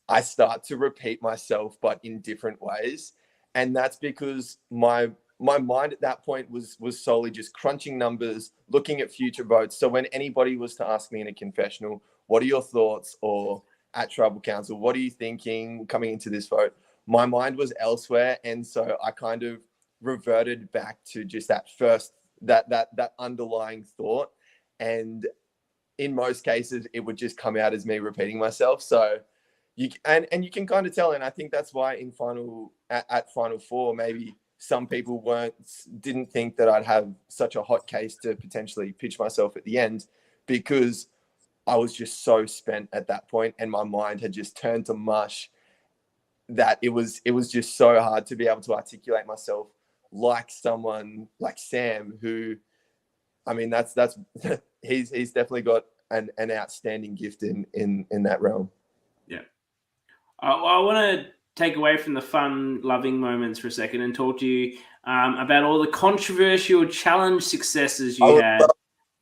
[SPEAKER 6] I start to repeat myself, but in different ways. And that's because my mind at that point was solely just crunching numbers, looking at future votes. So when anybody was to ask me in a confessional, what are your thoughts, or at Tribal Council, what are you thinking coming into this vote? My mind was elsewhere. And so I kind of reverted back to just that first, that underlying thought. And in most cases, it would just come out as me repeating myself. So you can kind of tell. And I think that's why at Final Four, maybe some people didn't think that I'd have such a hot case to potentially pitch myself at the end, because I was just so spent at that point, and my mind had just turned to mush. That it was just so hard to be able to articulate myself like someone like Sam, who, I mean, that's he's definitely got an outstanding gift in that realm.
[SPEAKER 1] Yeah. I want to take away from the fun, loving moments for a second and talk to you about all the controversial challenge successes you had.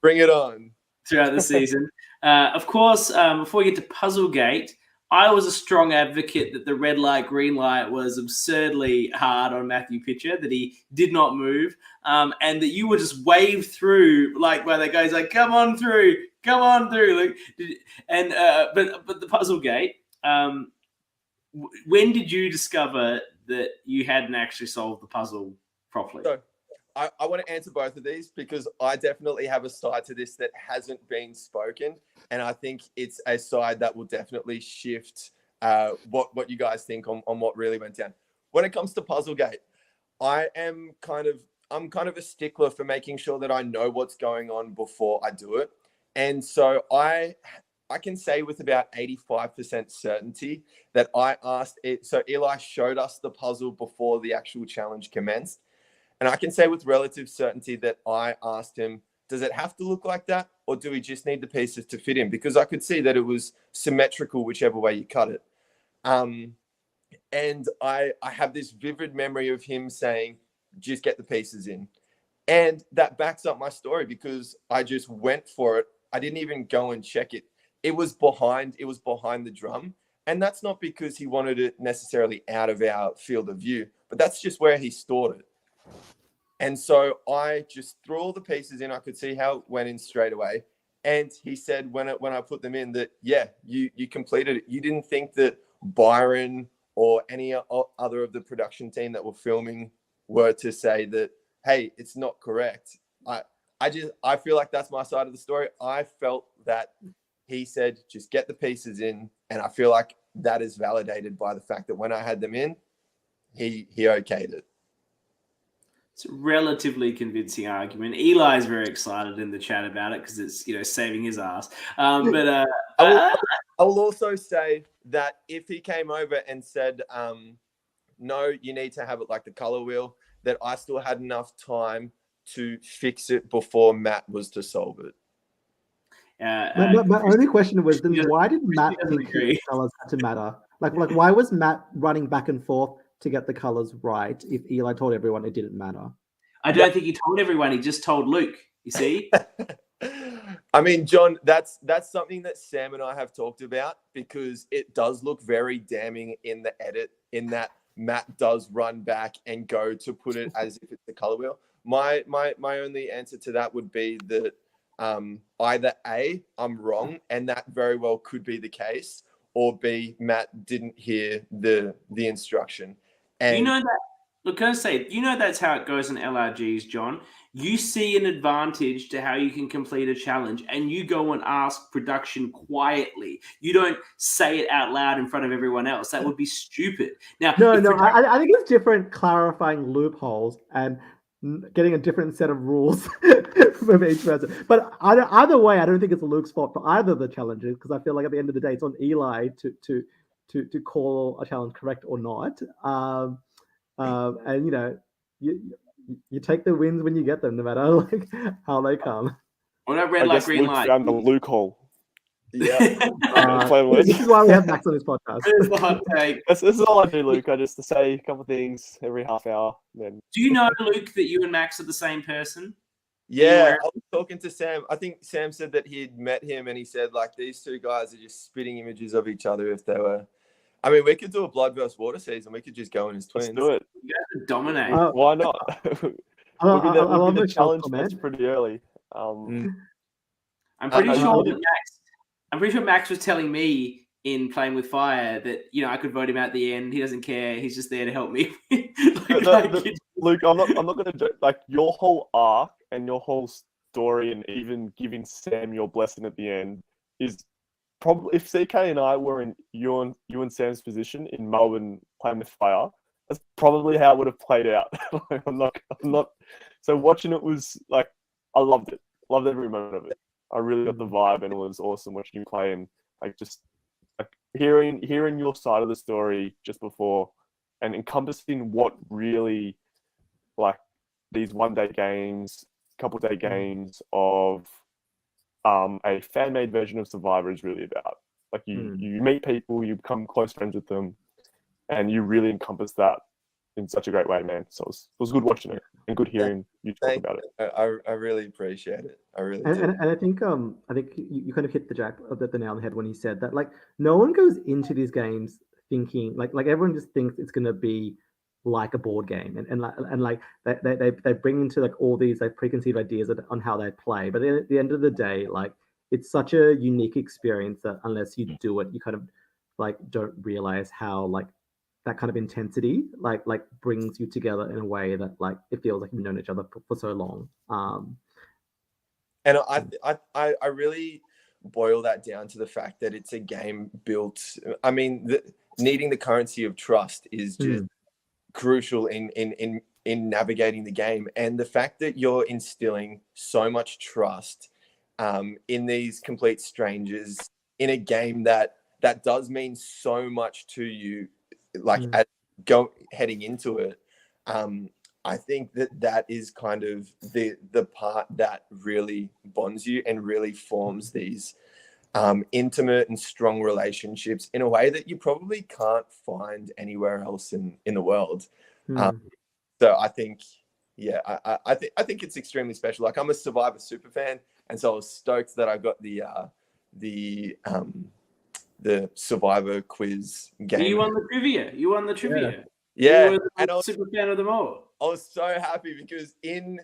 [SPEAKER 6] Bring it on.
[SPEAKER 1] Throughout the season. Of course, before we get to Puzzlegate, I was a strong advocate that the red light, green light was absurdly hard on Matthew Pitcher, that he did not move, and that you would just wave through, like, where that guy's like, come on through. Like, and but the Puzzlegate, when did you discover that you hadn't actually solved the puzzle properly?
[SPEAKER 6] So, I want to answer both of these because I definitely have a side to this that hasn't been spoken. And I think it's a side that will definitely shift what you guys think on what really went down. When it comes to Puzzlegate, I'm kind of a stickler for making sure that I know what's going on before I do it. And so I can say with about 85% certainty that I asked it. So Eli showed us the puzzle before the actual challenge commenced. And I can say with relative certainty that I asked him, does it have to look like that? Or do we just need the pieces to fit in? Because I could see that it was symmetrical, whichever way you cut it. And I have this vivid memory of him saying, just get the pieces in. And that backs up my story because I just went for it. I didn't even go and check it. It was behind the drum. And that's not because he wanted it necessarily out of our field of view, but that's just where he stored it. And so I just threw all the pieces in. I could see how it went in straight away. And he said when I put them in that, yeah, you completed it. You didn't think that Byron or any other of the production team that were filming were to say that, hey, it's not correct. I feel like that's my side of the story. I felt that he said, just get the pieces in. And I feel like that is validated by the fact that when I had them in, he okayed it.
[SPEAKER 1] It's a relatively convincing argument. Eli's very excited in the chat about it because it's, saving his ass. But
[SPEAKER 6] I will also say that if he came over and said, no, you need to have it like the color wheel, that I still had enough time to fix it before Matt was to solve it.
[SPEAKER 3] My only question was then why did Matt think the colors had to matter? Like why was Matt running back and forth to get the colors right if Eli told everyone it didn't matter?
[SPEAKER 1] I don't think he told everyone. He just told Luke. You see?
[SPEAKER 6] I mean, John, that's something that Sam and I have talked about because it does look very damning in the edit in that Matt does run back and go to put it as if it's the color wheel. My only answer to that would be that either A, I'm wrong, and that very well could be the case, or B, Matt didn't hear the instruction. And
[SPEAKER 1] that. Look, can I say, that's how it goes in LRGs, John. You see an advantage to how you can complete a challenge, and you go and ask production quietly. You don't say it out loud in front of everyone else. That would be stupid. Now,
[SPEAKER 3] no. I think it's different clarifying loopholes and getting a different set of rules from each person. But either way, I don't think it's Luke's fault for either of the challenges because I feel like at the end of the day, it's on Eli to call a challenge correct or not. And you take the wins when you get them, no matter like how they come.
[SPEAKER 1] Or that red light, green
[SPEAKER 2] Luke
[SPEAKER 1] light.
[SPEAKER 2] found the loophole.
[SPEAKER 6] yeah,
[SPEAKER 3] this is why we have Max on this podcast.
[SPEAKER 1] There's the hot take.
[SPEAKER 2] This is all I do, Luke. I just say a couple of things every half hour. Then
[SPEAKER 1] Do you know, Luke, that you and Max are the same person?
[SPEAKER 6] yeah. I was talking to Sam. I think Sam said that he'd met him and he said like these two guys are just spitting images of each other if they were. I mean, we could do a blood versus water season. We could just go in as twins.
[SPEAKER 2] let's do it.
[SPEAKER 1] You guys would dominate.
[SPEAKER 2] Why not?
[SPEAKER 3] I love
[SPEAKER 2] the
[SPEAKER 3] the
[SPEAKER 2] challenge
[SPEAKER 3] comment.
[SPEAKER 2] that's pretty early.
[SPEAKER 1] I'm pretty sure Max was telling me in Playing with Fire that I could vote him out at the end. He doesn't care. He's just there to help me.
[SPEAKER 2] Luke, I'm not going to joke. Like your whole arc and your whole story, and even giving Sam your blessing at the end is probably if CK and I were in you and Sam's position in Melbourne Playing with Fire. That's probably how it would have played out. I'm not. So watching it was like I loved it. Loved every moment of it. I really got the vibe, and it was awesome watching you play, and like just like hearing your side of the story just before, and encompassing what really like these one-day games, couple-day games of a fan-made version of Survivor is really about. Like you meet people, you become close friends with them, and you really encompass that in such a great way, man. So it was good watching it and good hearing you talk about it.
[SPEAKER 6] I really appreciate it. I really do.
[SPEAKER 3] And I think you kind of hit the nail on the head when you said that. Like, no one goes into these games thinking like everyone just thinks it's gonna be like a board game, and like they bring into like all these like preconceived ideas on how they play. But then at the end of the day, like it's such a unique experience that unless you do it, you kind of like don't realize how like that kind of intensity like brings you together in a way that like it feels like you've known each other for so long.
[SPEAKER 6] And I really boil that down to the fact that it's a game built. I mean, needing the currency of trust is just crucial in navigating the game, and the fact that you're instilling so much trust in these complete strangers in a game that does mean so much to you, like heading into it. I think that is kind of the part that really bonds you and really forms these intimate and strong relationships in a way that you probably can't find anywhere else in the world. So I think, I think it's extremely special. Like, I'm a Survivor super fan, and so I was stoked that I got the Survivor quiz game.
[SPEAKER 1] You won the trivia.
[SPEAKER 6] Yeah.
[SPEAKER 1] You were the super fan of them all.
[SPEAKER 6] I was so happy because in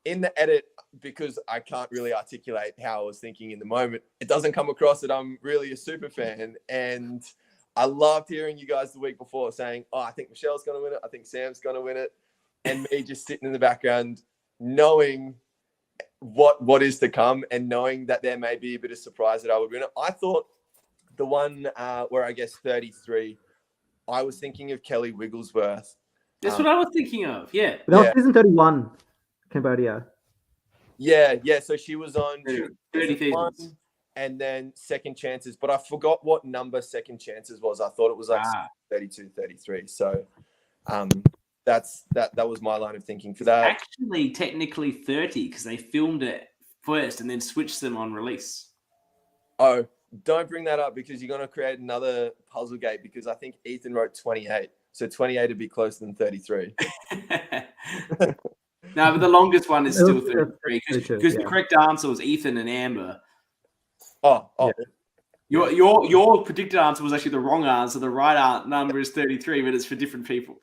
[SPEAKER 6] the edit, because I can't really articulate how I was thinking in the moment, it doesn't come across that I'm really a super fan. And I loved hearing you guys the week before saying, oh, I think Michelle's going to win it. I think Sam's going to win it. And me just sitting in the background, knowing what is to come and knowing that there may be a bit of surprise that I would win it. I thought the one where I guess 33, I was thinking of Kelly Wigglesworth.
[SPEAKER 1] That's what I was thinking of. Yeah.
[SPEAKER 3] That was season 31, Cambodia.
[SPEAKER 6] Yeah. So she was on
[SPEAKER 1] 30 seasons.
[SPEAKER 6] And then Second Chances, but I forgot what number Second Chances was. I thought it was like 32, 33. So that was my line of thinking for that.
[SPEAKER 1] Actually, technically 30 because they filmed it first and then switched them on release.
[SPEAKER 6] Oh, don't bring that up because you're going to create another puzzle gate, because I think Ethan wrote 28. So 28 would be closer than 33.
[SPEAKER 1] No, but the longest one is still 33 because the correct answer was Ethan and Amber.
[SPEAKER 6] Oh.
[SPEAKER 1] Yeah. Your predicted answer was actually the wrong answer. The right number is 33, but it's for different people.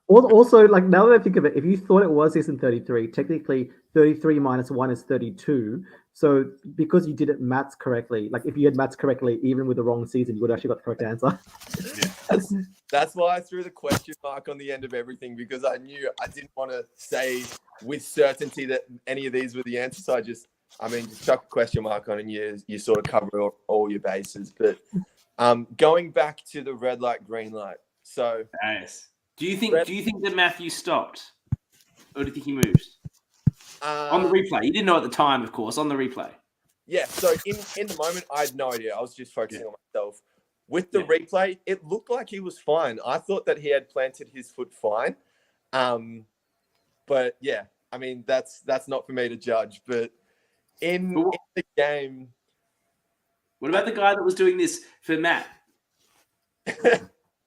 [SPEAKER 3] Also, like, now that I think of it, if you thought it was season 33, technically 33 minus 1 is 32. So because you did it maths correctly, like if you had maths correctly, even with the wrong season, you would actually got the correct answer.
[SPEAKER 6] That's why I threw the question mark on the end of everything, because I knew I didn't want to say with certainty that any of these were the answers. So just chuck a question mark on and you sort of cover all your bases. But going back to the red light, green light. So
[SPEAKER 1] nice. Do you think that Matthew stopped, or do you think he moved? On the replay, you didn't know at the time, of course. On the replay,
[SPEAKER 6] yeah. So in the moment, I had no idea. I was just focusing on myself. With the replay, it looked like he was fine. I thought that he had planted his foot fine, but yeah, I mean that's not for me to judge. But in the game,
[SPEAKER 1] what about the guy that was doing this for Matt?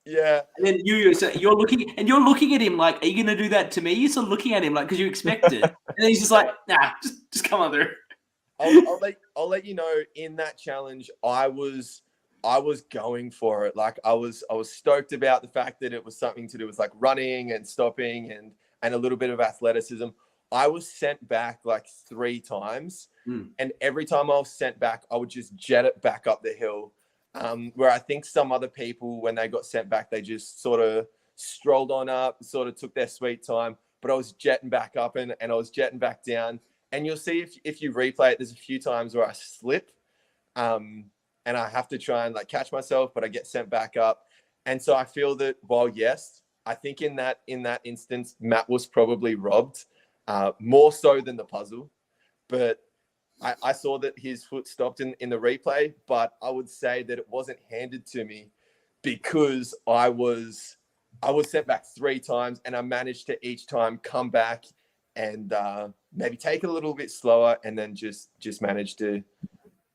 [SPEAKER 6] Yeah.
[SPEAKER 1] And then you're looking at him like, are you going to do that to me? You're sort of looking at him like, because you expect it. And then he's just like, nah, just come on through.
[SPEAKER 6] I'll let you know, in that challenge, I was going for it. Like I was stoked about the fact that it was something to do with like running and stopping and a little bit of athleticism. I was sent back like 3 times. And every time I was sent back, I would just jet it back up the hill. Where I think some other people, when they got sent back, they just sort of strolled on up, sort of took their sweet time. But I was jetting back up and I was jetting back down. And you'll see if you replay it, there's a few times where I slip and I have to try and like catch myself, but I get sent back up. And so I feel that while, yes, I think in that instance, Matt was probably robbed more so than the puzzle. But I saw that his foot stopped in the replay, but I would say that it wasn't handed to me because I was sent back 3 times, and I managed to each time come back and maybe take it a little bit slower, and then just managed to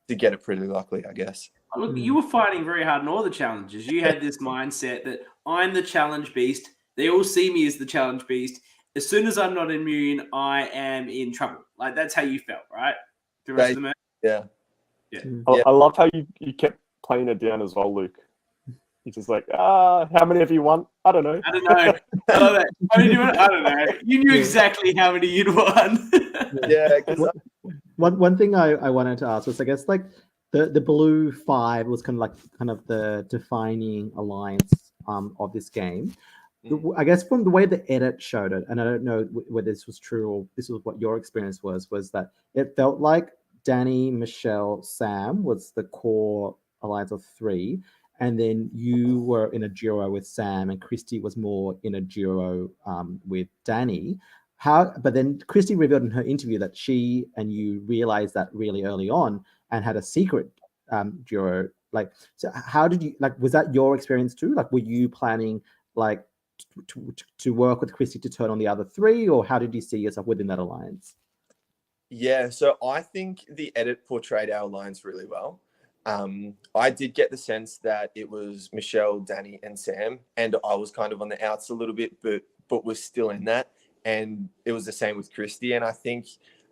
[SPEAKER 6] get it pretty luckily, I guess.
[SPEAKER 1] Look, you were fighting very hard in all the challenges. You had this mindset that I'm the challenge beast. They all see me as the challenge beast. As soon as I'm not immune, I am in trouble. Like, that's how you felt, right? The rest of the match?
[SPEAKER 6] Yeah.
[SPEAKER 2] I love how you kept playing it down as well, Luke. He's just like, how many have you won? I don't know.
[SPEAKER 1] I don't know. I love that. How many do you want? I don't know. You knew exactly how many you'd won.
[SPEAKER 6] Yeah.
[SPEAKER 3] One thing I wanted to ask was, I guess, like the blue 5 was kind of the defining alliance of this game. I guess from the way the edit showed it, and I don't know whether this was true or this was what your experience was that it felt like Danny, Michelle, Sam was the core alliance of 3, and then you were in a duo with Sam, and Christy was more in a duo with Danny. But then Christy revealed in her interview that she and you realized that really early on and had a secret duo. Like, so how did you, like, was that your experience too? Like, were you planning like to work with Christy to turn on the other 3, or how did you see yourself within that alliance?
[SPEAKER 6] Yeah, so I think the edit portrayed our alliance really well. I did get the sense that it was Michelle, Danny, and Sam, and I was kind of on the outs a little bit, but was still in that. And it was the same with Christy, and I think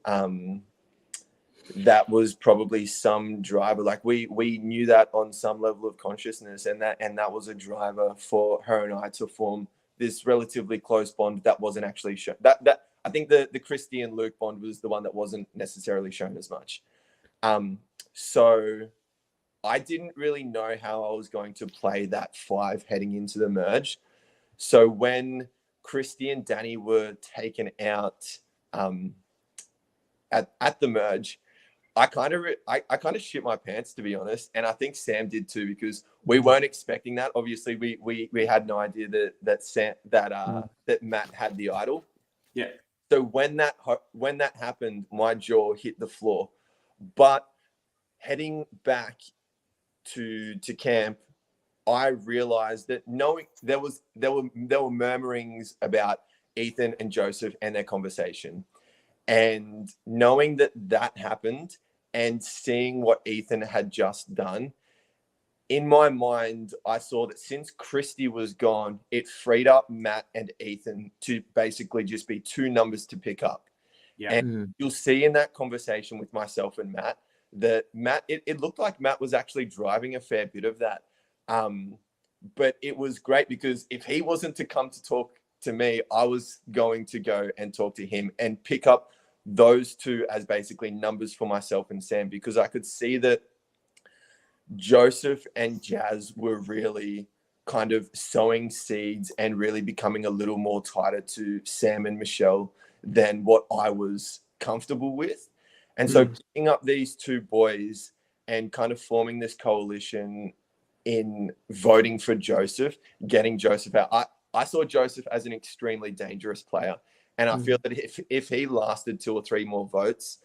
[SPEAKER 6] that was probably some driver. Like we knew that on some level of consciousness, and that was a driver for her and I to form this relatively close bond that wasn't actually shown. That I think the Christy and Luke bond was the one that wasn't necessarily shown as much. So I didn't really know how I was going to play that 5 heading into the merge. So when Christy and Danny were taken out at the merge, I kind of shit my pants, to be honest, and I think Sam did too, because we weren't expecting that. Obviously, we had no idea that Matt had the idol.
[SPEAKER 1] Yeah.
[SPEAKER 6] So when that happened, my jaw hit the floor. But heading back to camp, I realized that knowing there were murmurings about Ethan and Joseph and their conversation, and knowing that happened and seeing what Ethan had just done, in my mind, I saw that since Christy was gone, it freed up Matt and Ethan to basically just be 2 numbers to pick up.
[SPEAKER 1] Yeah.
[SPEAKER 6] And you'll see in that conversation with myself and Matt that it looked like Matt was actually driving a fair bit of that. But it was great because if he wasn't to come to talk to me, I was going to go and talk to him and pick up those 2 as basically numbers for myself and Sam, because I could see that Joseph and Jazz were really kind of sowing seeds and really becoming a little more tighter to Sam and Michelle than what I was comfortable with. And so picking up these 2 boys and kind of forming this coalition in voting for Joseph, getting Joseph out, I saw Joseph as an extremely dangerous player. And I feel that if he lasted 2 or 3 more votes,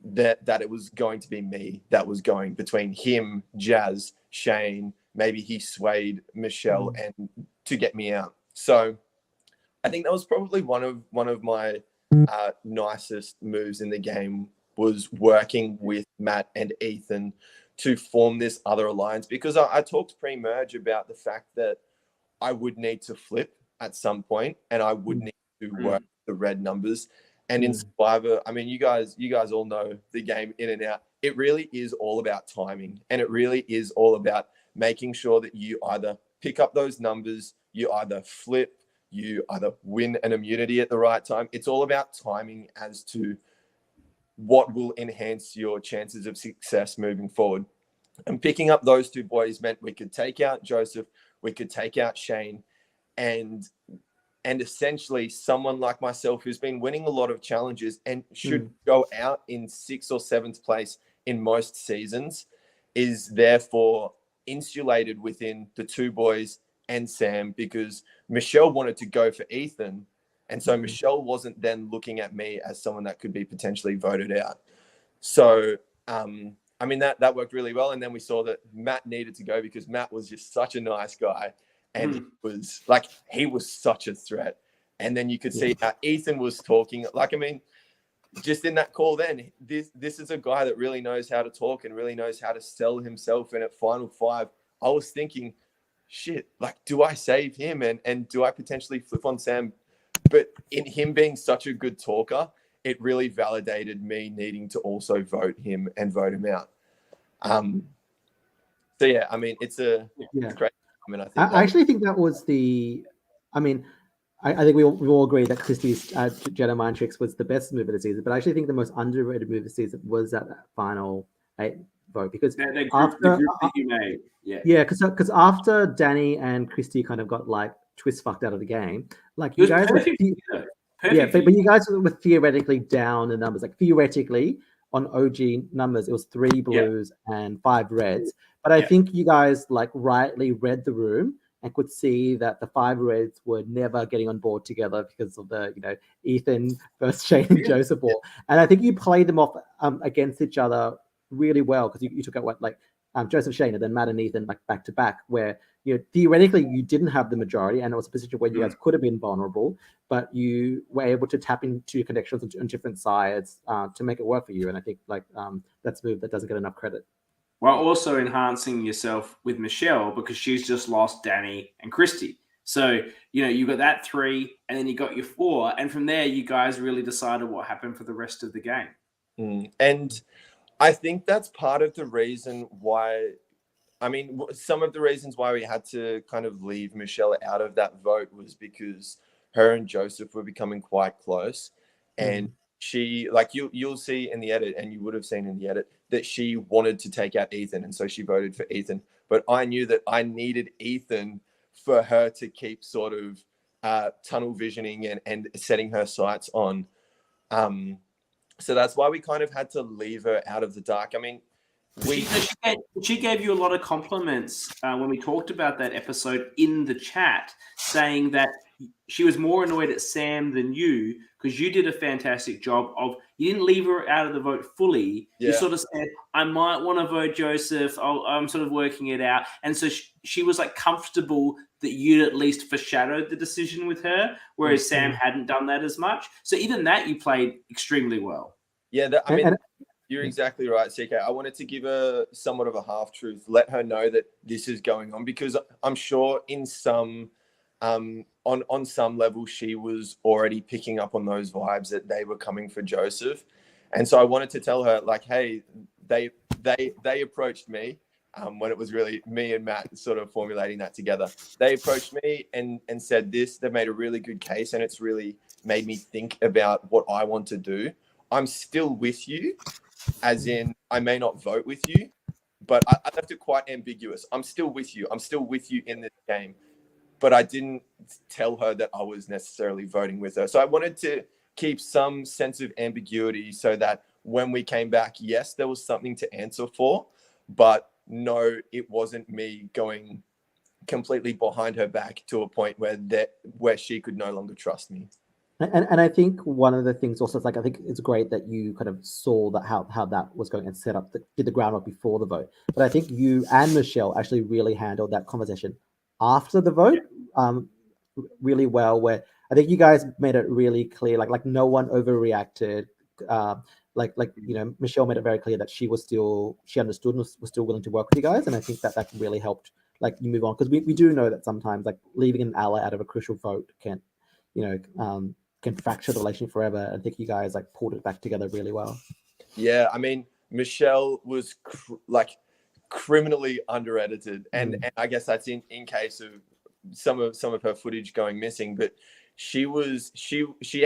[SPEAKER 6] that it was going to be me that was going between him, Jazz, Shane. Maybe he swayed Michelle and to get me out. So I think that was probably one of my nicest moves in the game, was working with Matt and Ethan to form this other alliance, because I talked pre-merge about the fact that I would need to flip at some point, and I would need to work the red numbers. And in Survivor, I mean, you guys all know the game in and out. It really is all about timing, and it really is all about making sure that you either pick up those numbers, you either flip, you either win an immunity at the right time. It's all about timing as to what will enhance your chances of success moving forward. And picking up those 2 boys meant we could take out Joseph, we could take out Shane, and essentially someone like myself who's been winning a lot of challenges and should go out in 6th or 7th place in most seasons is therefore insulated within the 2 boys and Sam, because Michelle wanted to go for Ethan. And so Michelle wasn't then looking at me as someone that could be potentially voted out. So, I mean, that worked really well. And then we saw that Matt needed to go because Matt was just such a nice guy. And he was such a threat. And then you could see how Ethan was talking. Like, I mean, just in that call then, this is a guy that really knows how to talk and really knows how to sell himself. And at final 5, I was thinking, shit, like, do I save him? And do I potentially flip on Sam? But in him being such a good talker, it really validated me needing to also vote him and vote him out. So yeah, I mean, it's a great moment.
[SPEAKER 3] I actually think that was the. I mean, I think we all agree that Christie's Jedi Mind Tricks was the best move of the season, but I actually think the most underrated move of the season was that final 8 vote because
[SPEAKER 1] the group that you made,
[SPEAKER 3] because after Danny and Christie kind of got like twist fucked out of the game, like you guys were. But you guys were theoretically down in numbers. Like theoretically, on OG numbers, it was 3 blues and 5 reds. But I think you guys like rightly read the room and could see that the 5 reds were never getting on board together because of the Ethan versus Shane and Joseph ball. And I think you played them off against each other really well because you took out Joseph Shane and then Matt and Ethan like back to back where theoretically you didn't have the majority and it was a position where you guys could have been vulnerable, but you were able to tap into your connections on different sides to make it work for you. And I think that's a move that doesn't get enough credit.
[SPEAKER 1] While also enhancing yourself with Michelle because she's just lost Danny and Christy. So, you got that 3 and then you got your 4. And from there, you guys really decided what happened for the rest of the game.
[SPEAKER 6] And I think that's part of the reason why, some of the reasons why we had to kind of leave Michelle out of that vote was because her and Joseph were becoming quite close. And she, like you'll see in the edit, and you would have seen in the edit, that she wanted to take out Ethan. And so she voted for Ethan. But I knew that I needed Ethan for her to keep sort of tunnel visioning and setting her sights on. So that's why we kind of had to leave her out of the dark. I mean,
[SPEAKER 1] she gave you a lot of compliments when we talked about that episode in the chat, saying that she was more annoyed at Sam than you because you did a fantastic job of, you didn't leave her out of the vote fully. You sort of said, I might want to vote Joseph. I'm sort of working it out. And so she was like comfortable that you'd at least foreshadowed the decision with her, whereas Sam hadn't done that as much. So even that you played extremely well.
[SPEAKER 6] Yeah, you're exactly right, CK. I wanted to give her somewhat of a half-truth, let her know that this is going on, because I'm sure in some, on some level, she was already picking up on those vibes that they were coming for Joseph. And so I wanted to tell her, like, hey, they approached me when it was really me and Matt sort of formulating that together. They approached me and said this. They made a really good case, and it's really made me think about what I want to do. I'm still with you, as in I may not vote with you, but I left it quite ambiguous. I'm still with you. I'm still with you in this game. But I didn't tell her that I was necessarily voting with her. So I wanted to keep some sense of ambiguity so that when we came back, yes, there was something to answer for, but no, it wasn't me going completely behind her back to a point where she could no longer trust me.
[SPEAKER 3] And I think one of the things also is I think it's great that you kind of saw that how that was going and set up, did the groundwork before the vote. But I think you and Michelle actually really handled that conversation after the vote really well, where I think you guys made it really clear, like no one overreacted. Michelle made it very clear that she understood and was still willing to work with you guys. And I think that really helped you move on. Because we do know that sometimes leaving an ally out of a crucial vote can fracture the relationship forever. I think you guys pulled it back together really well.
[SPEAKER 6] Yeah, I mean, Michelle was criminally under-edited, and I guess that's in case of some of her footage going missing. But she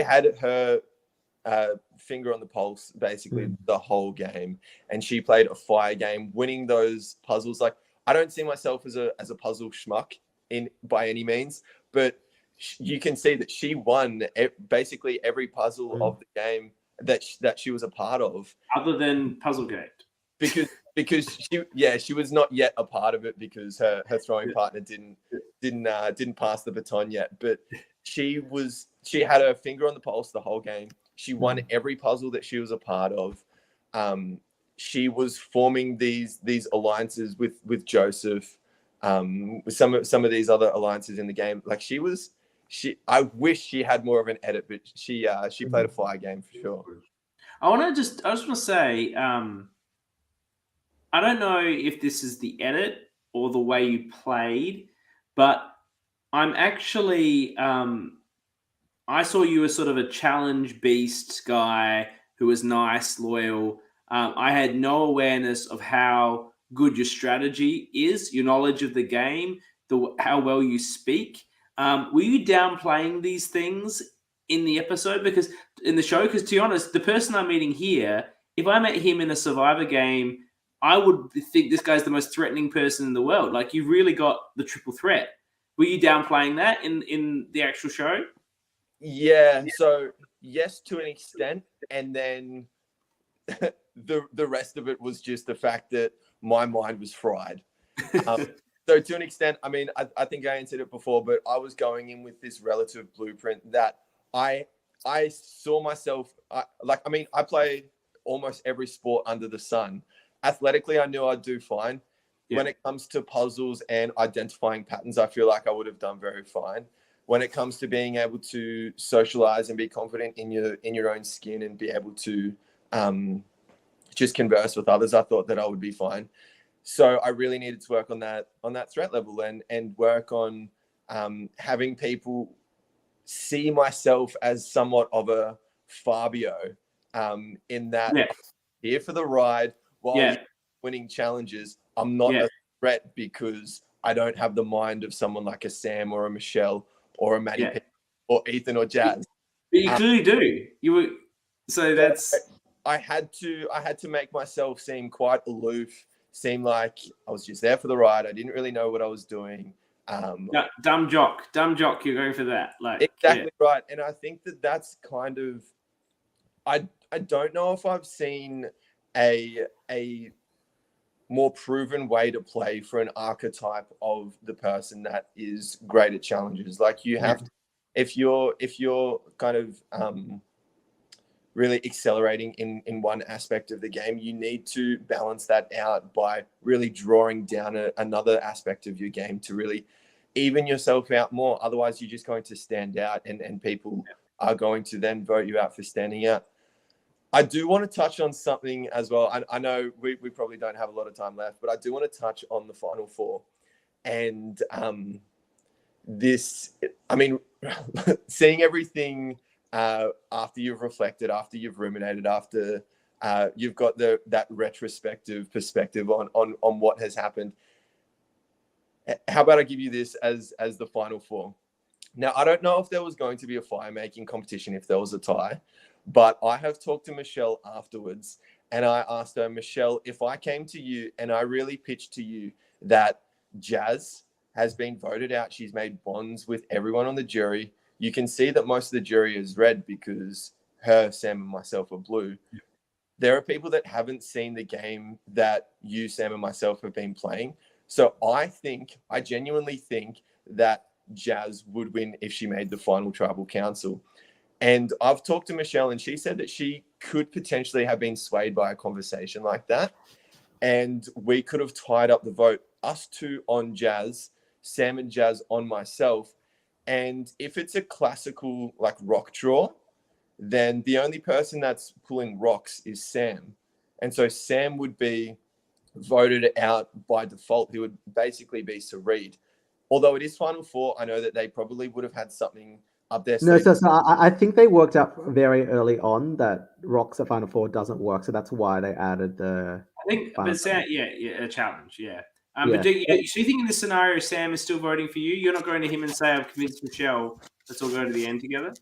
[SPEAKER 6] had her finger on the pulse basically the whole game, and she played a fire game, winning those puzzles. I don't see myself as a puzzle schmuck by any means, but you can see that she won basically every puzzle of the game that she was a part of,
[SPEAKER 1] other than Puzzlegate, because she was not yet a part of it because her throwing partner didn't pass the baton yet. But she had her finger on the pulse the whole game. She won every puzzle that she was a part of.
[SPEAKER 6] she was forming these alliances with Joseph, with some of these other alliances in the game. Like I wish she had more of an edit, but she played a fire game for sure.
[SPEAKER 1] I just want to say, I don't know if this is the edit or the way you played, but I'm actually, I saw you as sort of a challenge beast guy who was nice, loyal. I had no awareness of how good your strategy is, your knowledge of the game, how well you speak. Were you downplaying these things in the episode? Because in the show, because to be honest, the person I'm meeting here, if I met him in a Survivor game, I would think this guy's the most threatening person in the world. Like, you've really got the triple threat. Were you downplaying that in the actual show?
[SPEAKER 6] Yeah. So yes, to an extent, and then the rest of it was just the fact that my mind was fried. So to an extent, I mean, I think I answered it before, but I was going in with this relative blueprint that I saw myself. I play almost every sport under the sun. Athletically, I knew I'd do fine. Yeah. When it comes to puzzles and identifying patterns, I feel like I would have done very fine. When it comes to being able to socialize and be confident in your own skin and be able to just converse with others, I thought that I would be fine. So I really needed to work on that threat level and work on having people see myself as somewhat of a Fabio in that I'm here for the ride while winning challenges. I'm not a threat because I don't have the mind of someone like a Sam or a Michelle or a Maddie P or Ethan or Jazz.
[SPEAKER 1] But you clearly do.
[SPEAKER 6] I had to make myself seem quite aloof, seem like I was just there for the ride. I didn't really know what I was doing.
[SPEAKER 1] Dumb jock, you're going for that.
[SPEAKER 6] Exactly right. And I think that's kind of, I don't know if I've seen a more proven way to play for an archetype of the person that is great at challenges. Like, you have to, if you're kind of really accelerating in one aspect of the game, you need to balance that out by really drawing down another aspect of your game to really even yourself out more. Otherwise, you're just going to stand out and people are going to then vote you out for standing out. I do want to touch on something as well. I know we probably don't have a lot of time left, but I do want to touch on the Final Four. And seeing everything after you've reflected, after you've ruminated, after you've got that retrospective perspective on what has happened. How about I give you this as the Final Four? Now, I don't know if there was going to be a fire-making competition if there was a tie, but I have talked to Michelle afterwards, and I asked her, Michelle, if I came to you and I really pitched to you that Jazz has been voted out, she's made bonds with everyone on the jury. You can see that most of the jury is red because her, Sam, and myself are blue. Yeah. There are people that haven't seen the game that you, Sam, and myself have been playing. So I genuinely think that Jazz would win if she made the final tribal council. And I've talked to Michelle, and she said that she could potentially have been swayed by a conversation like that. And we could have tied up the vote, us two on Jazz, Sam and Jazz on myself. And if it's a classical like rock draw, then the only person that's pulling rocks is Sam. And so Sam would be voted out by default. He would basically be Sareed. Although it is Final Four, I know that they probably would have had something up there.
[SPEAKER 3] No, so I think they worked out very early on that rocks at Final Four doesn't work. So that's why they added the...
[SPEAKER 1] I think, but Sam, a challenge, But do you think in this scenario, Sam is still voting for you? You're not going to him and say, I've convinced Michelle, let's all go to the end together?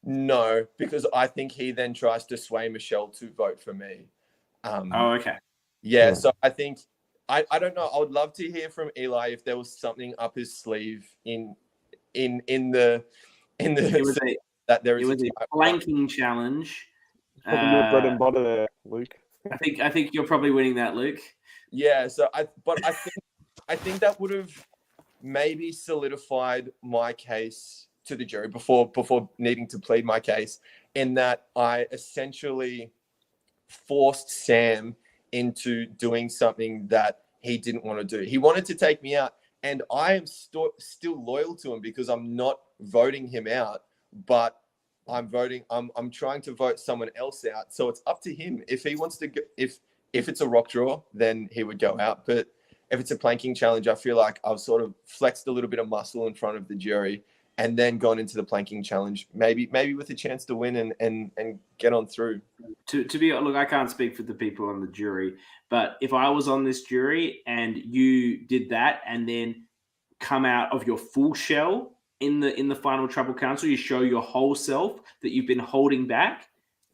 [SPEAKER 6] No, because I think he then tries to sway Michelle to vote for me.
[SPEAKER 1] Okay.
[SPEAKER 6] Yeah, so I think, I don't know. I would love to hear from Eli if there was something up his sleeve in the
[SPEAKER 1] that there is a flanking challenge.
[SPEAKER 2] Probably your bread and butter there, Luke.
[SPEAKER 1] I think you're probably winning that, Luke.
[SPEAKER 6] Yeah, so I think that would have maybe solidified my case to the jury before needing to plead my case, in that I essentially forced Sam into doing something that he didn't want to do. He wanted to take me out, and I am still loyal to him because I'm not voting him out, but I'm trying to vote someone else out. So it's up to him if he wants to go, if it's a rock draw, then he would go out. But if it's a planking challenge, I feel like I've sort of flexed a little bit of muscle in front of the jury and then gone into the planking challenge, maybe with a chance to win and get on through.
[SPEAKER 1] Look, I can't speak for the people on the jury, but if I was on this jury and you did that and then come out of your full shell in the final Trouble Council, you show your whole self that you've been holding back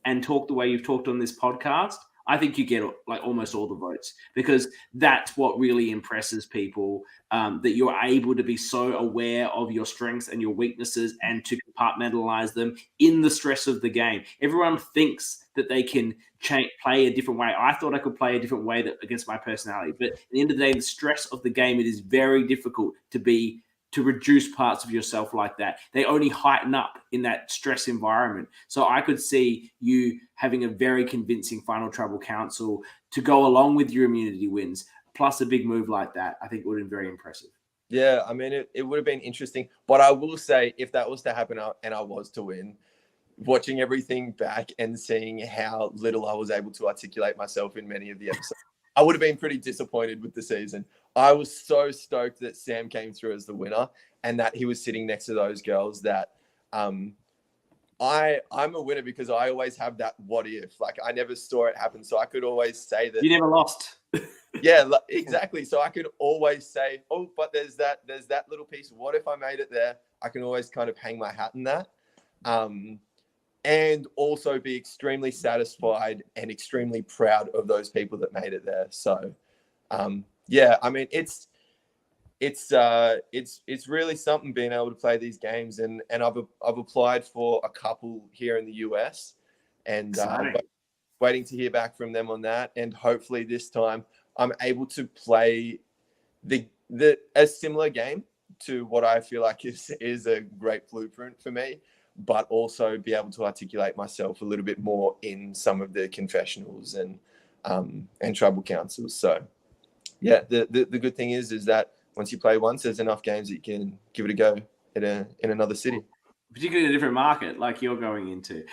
[SPEAKER 1] and talk the way you've talked on this podcast, I think you get like almost all the votes, because that's what really impresses people, that you're able to be so aware of your strengths and your weaknesses and to compartmentalize them in the stress of the game. Everyone thinks that they can play a different way. I thought I could play a different way against my personality, but at the end of the day, the stress of the game, it is very difficult to reduce parts of yourself like that. They only heighten up in that stress environment. So I could see you having a very convincing final Trouble Council to go along with your immunity wins, plus a big move like that. I think it would have been very impressive.
[SPEAKER 6] Yeah, I mean, it would have been interesting. But I will say, if that was to happen and I was to win, watching everything back and seeing how little I was able to articulate myself in many of the episodes, I would have been pretty disappointed with the season. I was so stoked that Sam came through as the winner and that he was sitting next to those girls that I'm a winner because I always have that what if. Like, I never saw it happen. So I could always say that.
[SPEAKER 1] You never lost.
[SPEAKER 6] Yeah, exactly. So I could always say, oh, but there's that little piece. What if I made it there? I can always kind of hang my hat in that. And also be extremely satisfied and extremely proud of those people that made it there. So, yeah, I mean, it's really something being able to play these games, and I've applied for a couple here in the US, and waiting to hear back from them on that, and hopefully this time I'm able to play a similar game to what I feel like is a great blueprint for me, but also be able to articulate myself a little bit more in some of the confessionals and Trouble Councils. So, yeah, the good thing is that once you play once, there's enough games that you can give it a go in another city.
[SPEAKER 1] Particularly in a different market like you're going into.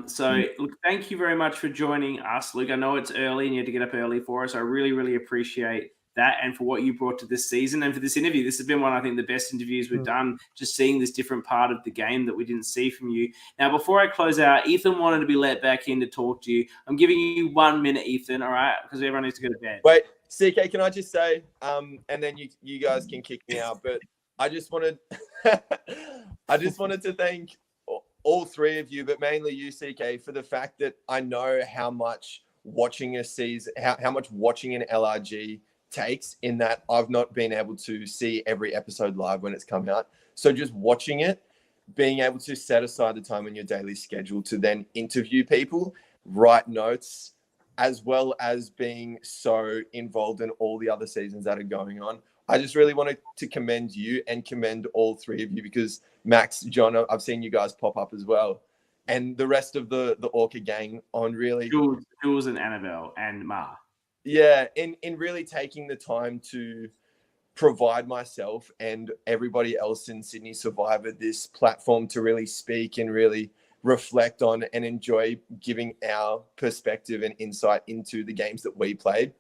[SPEAKER 1] So, look, thank you very much for joining us, Luke. I know it's early and you had to get up early for us. I really, really appreciate that, and for what you brought to this season and for this interview. This has been one, I think, the best interviews we've done, just seeing this different part of the game that we didn't see from you. Now, before I close out, Ethan wanted to be let back in to talk to you. I'm giving you 1 minute, Ethan, all right? Because everyone needs to go to bed.
[SPEAKER 6] Wait, CK, can I just say, and then you guys can kick me out, but I just wanted to thank all three of you, but mainly you, CK, for the fact that I know how much watching a season, how much watching an LRG takes, in that I've not been able to see every episode live when it's come out. So just watching it, being able to set aside the time in your daily schedule to then interview people, write notes, as well as being so involved in all the other seasons that are going on. I just really wanted to commend you and commend all three of you, because Max, John, I've seen you guys pop up as well, and the rest of the ORCA gang on really
[SPEAKER 1] Jules and Annabelle and Ma.
[SPEAKER 6] Yeah, in really taking the time to provide myself and everybody else in Sydney Survivor this platform to really speak and really reflect on and enjoy giving our perspective and insight into the games that we played.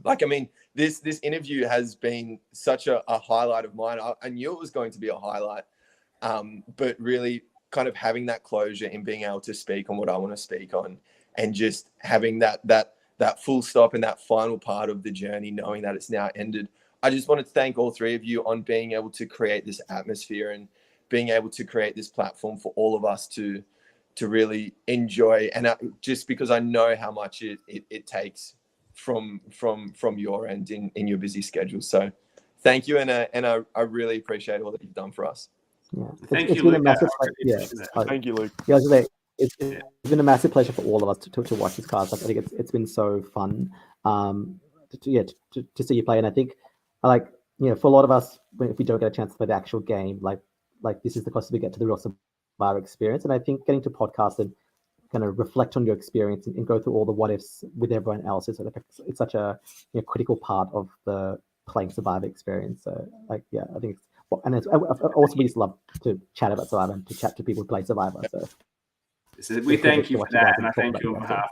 [SPEAKER 6] Like, I mean, this interview has been such a highlight of mine. I knew it was going to be a highlight, but really kind of having that closure in being able to speak on what I want to speak on, and just having that full stop in that final part of the journey, knowing that it's now ended. I just want to thank all three of you on being able to create this atmosphere and being able to create this platform for all of us to really enjoy. And just because I know how much it takes from your end in your busy schedule. So thank you. And I really appreciate all that you've done for us.
[SPEAKER 3] Yeah.
[SPEAKER 1] Thank
[SPEAKER 3] it's
[SPEAKER 1] you,
[SPEAKER 3] been
[SPEAKER 1] Luke.
[SPEAKER 3] a massive
[SPEAKER 2] Thank you, Luke.
[SPEAKER 3] Yeah, I was gonna say, it's been a massive pleasure for all of us to watch this cast. I think it's been so fun to see you play. And I think for a lot of us, if we don't get a chance to play the actual game, like this is the closest we get to the real Survivor experience. And I think getting to podcast and kind of reflect on your experience and go through all the what ifs with everyone else. It's such a critical part of the playing Survivor experience. So like, yeah, I think also we just love to chat about Survivor and to chat to people who play Survivor. So
[SPEAKER 1] we thank you for that, and I
[SPEAKER 3] talk
[SPEAKER 1] thank
[SPEAKER 3] about
[SPEAKER 1] you on
[SPEAKER 3] it.
[SPEAKER 1] behalf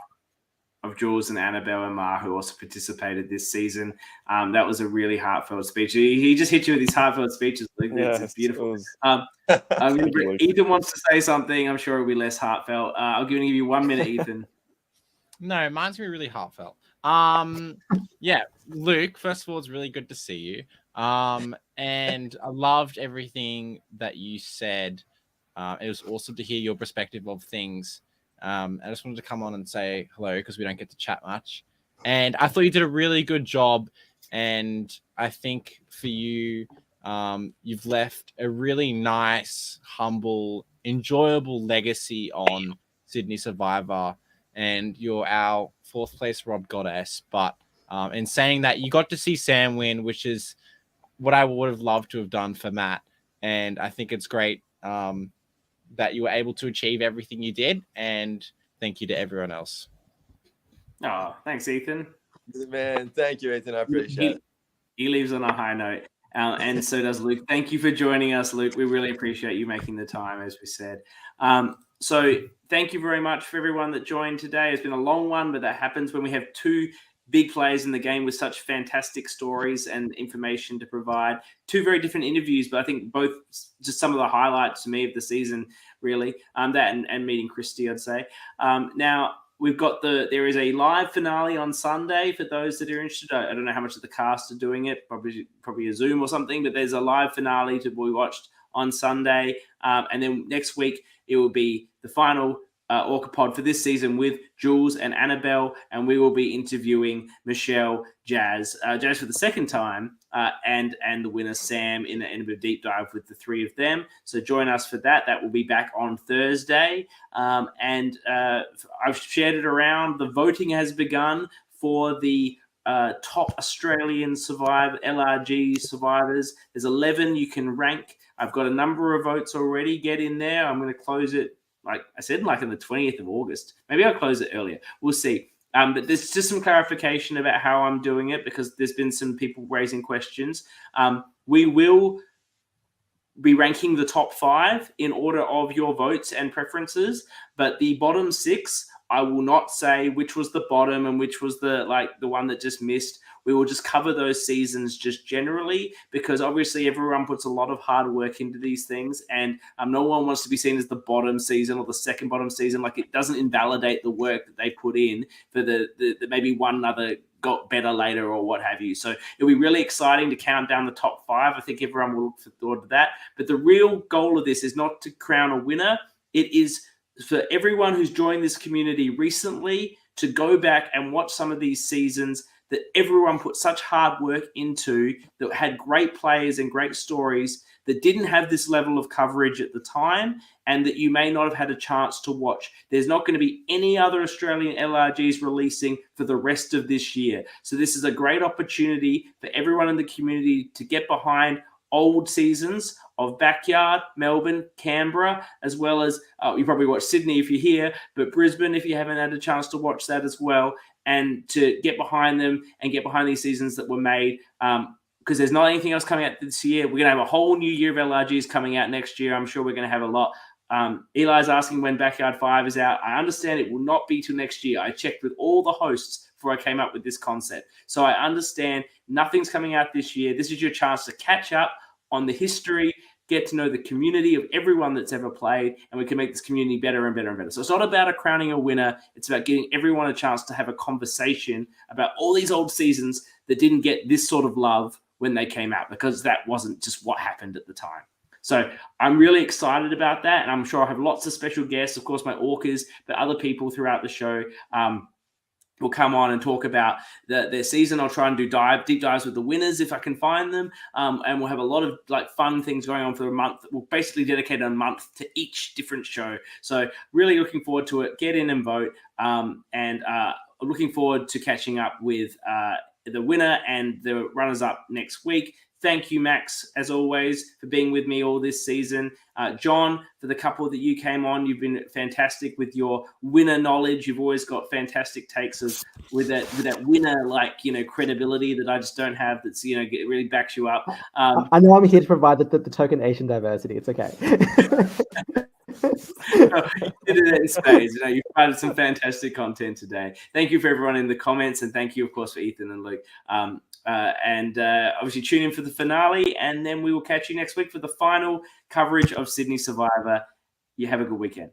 [SPEAKER 1] of Jules and Annabelle and Ma, who also participated this season. That was a really heartfelt speech. He just hit you with these heartfelt speeches. It's beautiful. Ethan wants to say something. I'm sure it'll be less heartfelt. I'll give you 1 minute, Ethan.
[SPEAKER 4] No, mine's gonna be really heartfelt. Yeah, Luke, first of all, it's really good to see you. And I loved everything that you said. It was awesome to hear your perspective of things. I just wanted to come on and say hello because we don't get to chat much. And I thought you did a really good job. And I think for you, you've left a really nice, humble, enjoyable legacy on Sydney Survivor. And you're our 4th place Rob Goddess. But in saying that, you got to see Sam win, which is what I would have loved to have done for Matt. And I think it's great that you were able to achieve everything you did. And thank you to everyone else.
[SPEAKER 1] Oh, thanks, Ethan.
[SPEAKER 6] Man, thank you, Ethan. I appreciate it.
[SPEAKER 1] He leaves on a high note. And so does Luke. Thank you for joining us, Luke. We really appreciate you making the time, as we said. So thank you very much for everyone that joined today. It's been a long one, but that happens when we have 2 big players in the game with such fantastic stories and information to provide. 2 very different interviews, but I think both just some of the highlights to me of the season, really. That and meeting Christy, I'd say. Now, we've got there is a live finale on Sunday for those that are interested. I don't know how much of the cast are doing it, probably a Zoom or something, but there's a live finale to be watched on Sunday. And then next week, it will be the final ORCA pod for this season with Jules and Annabelle, and we will be interviewing Michelle, Jazz for the second time, and the winner Sam in a deep dive with the 3 of them. So join us for that. That will be back on Thursday, and I've shared it around. The voting has begun for the top Australian LRG survivors. There's 11 you can rank. I've got a number of votes already. Get in there. I'm going to close it. Like I said, like on the 20th of August. Maybe I'll close it earlier. We'll see. But there's just some clarification about how I'm doing it because there's been some people raising questions. We will be ranking the top 5 in order of your votes and preferences, but the bottom 6, I will not say which was the bottom and which was the one that just missed. We will just cover those seasons just generally because obviously everyone puts a lot of hard work into these things, and no one wants to be seen as the bottom season or the second bottom season. Like, it doesn't invalidate the work that they put in for the maybe one other got better later or what have you. So it'll be really exciting to count down the top 5. I think everyone will look forward to that. But the real goal of this is not to crown a winner. It is for everyone who's joined this community recently to go back and watch some of these seasons that everyone put such hard work into, that had great players and great stories that didn't have this level of coverage at the time and that you may not have had a chance to watch. There's not going to be any other Australian LRGs releasing for the rest of this year. So this is a great opportunity for everyone in the community to get behind old seasons of Backyard, Melbourne, Canberra, as well as you probably watch Sydney if you're here, but Brisbane if you haven't had a chance to watch that as well, and to get behind them and get behind these seasons that were made because there's not anything else coming out this year. We're going to have a whole new year of LRGs coming out next year. I'm sure we're going to have a lot. Eli's asking when Backyard 5 is out. I understand it will not be till next year. I checked with all the hosts before I came up with this concept. So I understand nothing's coming out this year. This is your chance to catch up on the history, get to know the community of everyone that's ever played, and we can make this community better and better and better. So it's not about crowning a winner. It's about giving everyone a chance to have a conversation about all these old seasons that didn't get this sort of love when they came out, because that wasn't just what happened at the time. So I'm really excited about that, and I'm sure I'll have lots of special guests, of course, my orcas, but other people throughout the show will come on and talk about their season. I'll try and do deep dives with the winners if I can find them, and we'll have a lot of fun things going on for a month. We'll basically dedicate a month to each different show. So really looking forward to it. Get in and vote, and looking forward to catching up with the winner and the runners-up next week. Thank you, Max, as always, for being with me all this season. John, for the couple that you came on, you've been fantastic with your winner knowledge. You've always got fantastic takes with that winner credibility that I just don't have. That's it really backs you up.
[SPEAKER 3] I know I'm here to provide the token Asian diversity. It's okay.
[SPEAKER 1] You did it in spades. You've provided some fantastic content today. Thank you for everyone in the comments, and thank you, of course, for Ethan and Luke. And obviously tune in for the finale, and then we will catch you next week for the final coverage of Sydney Survivor. You have a good weekend.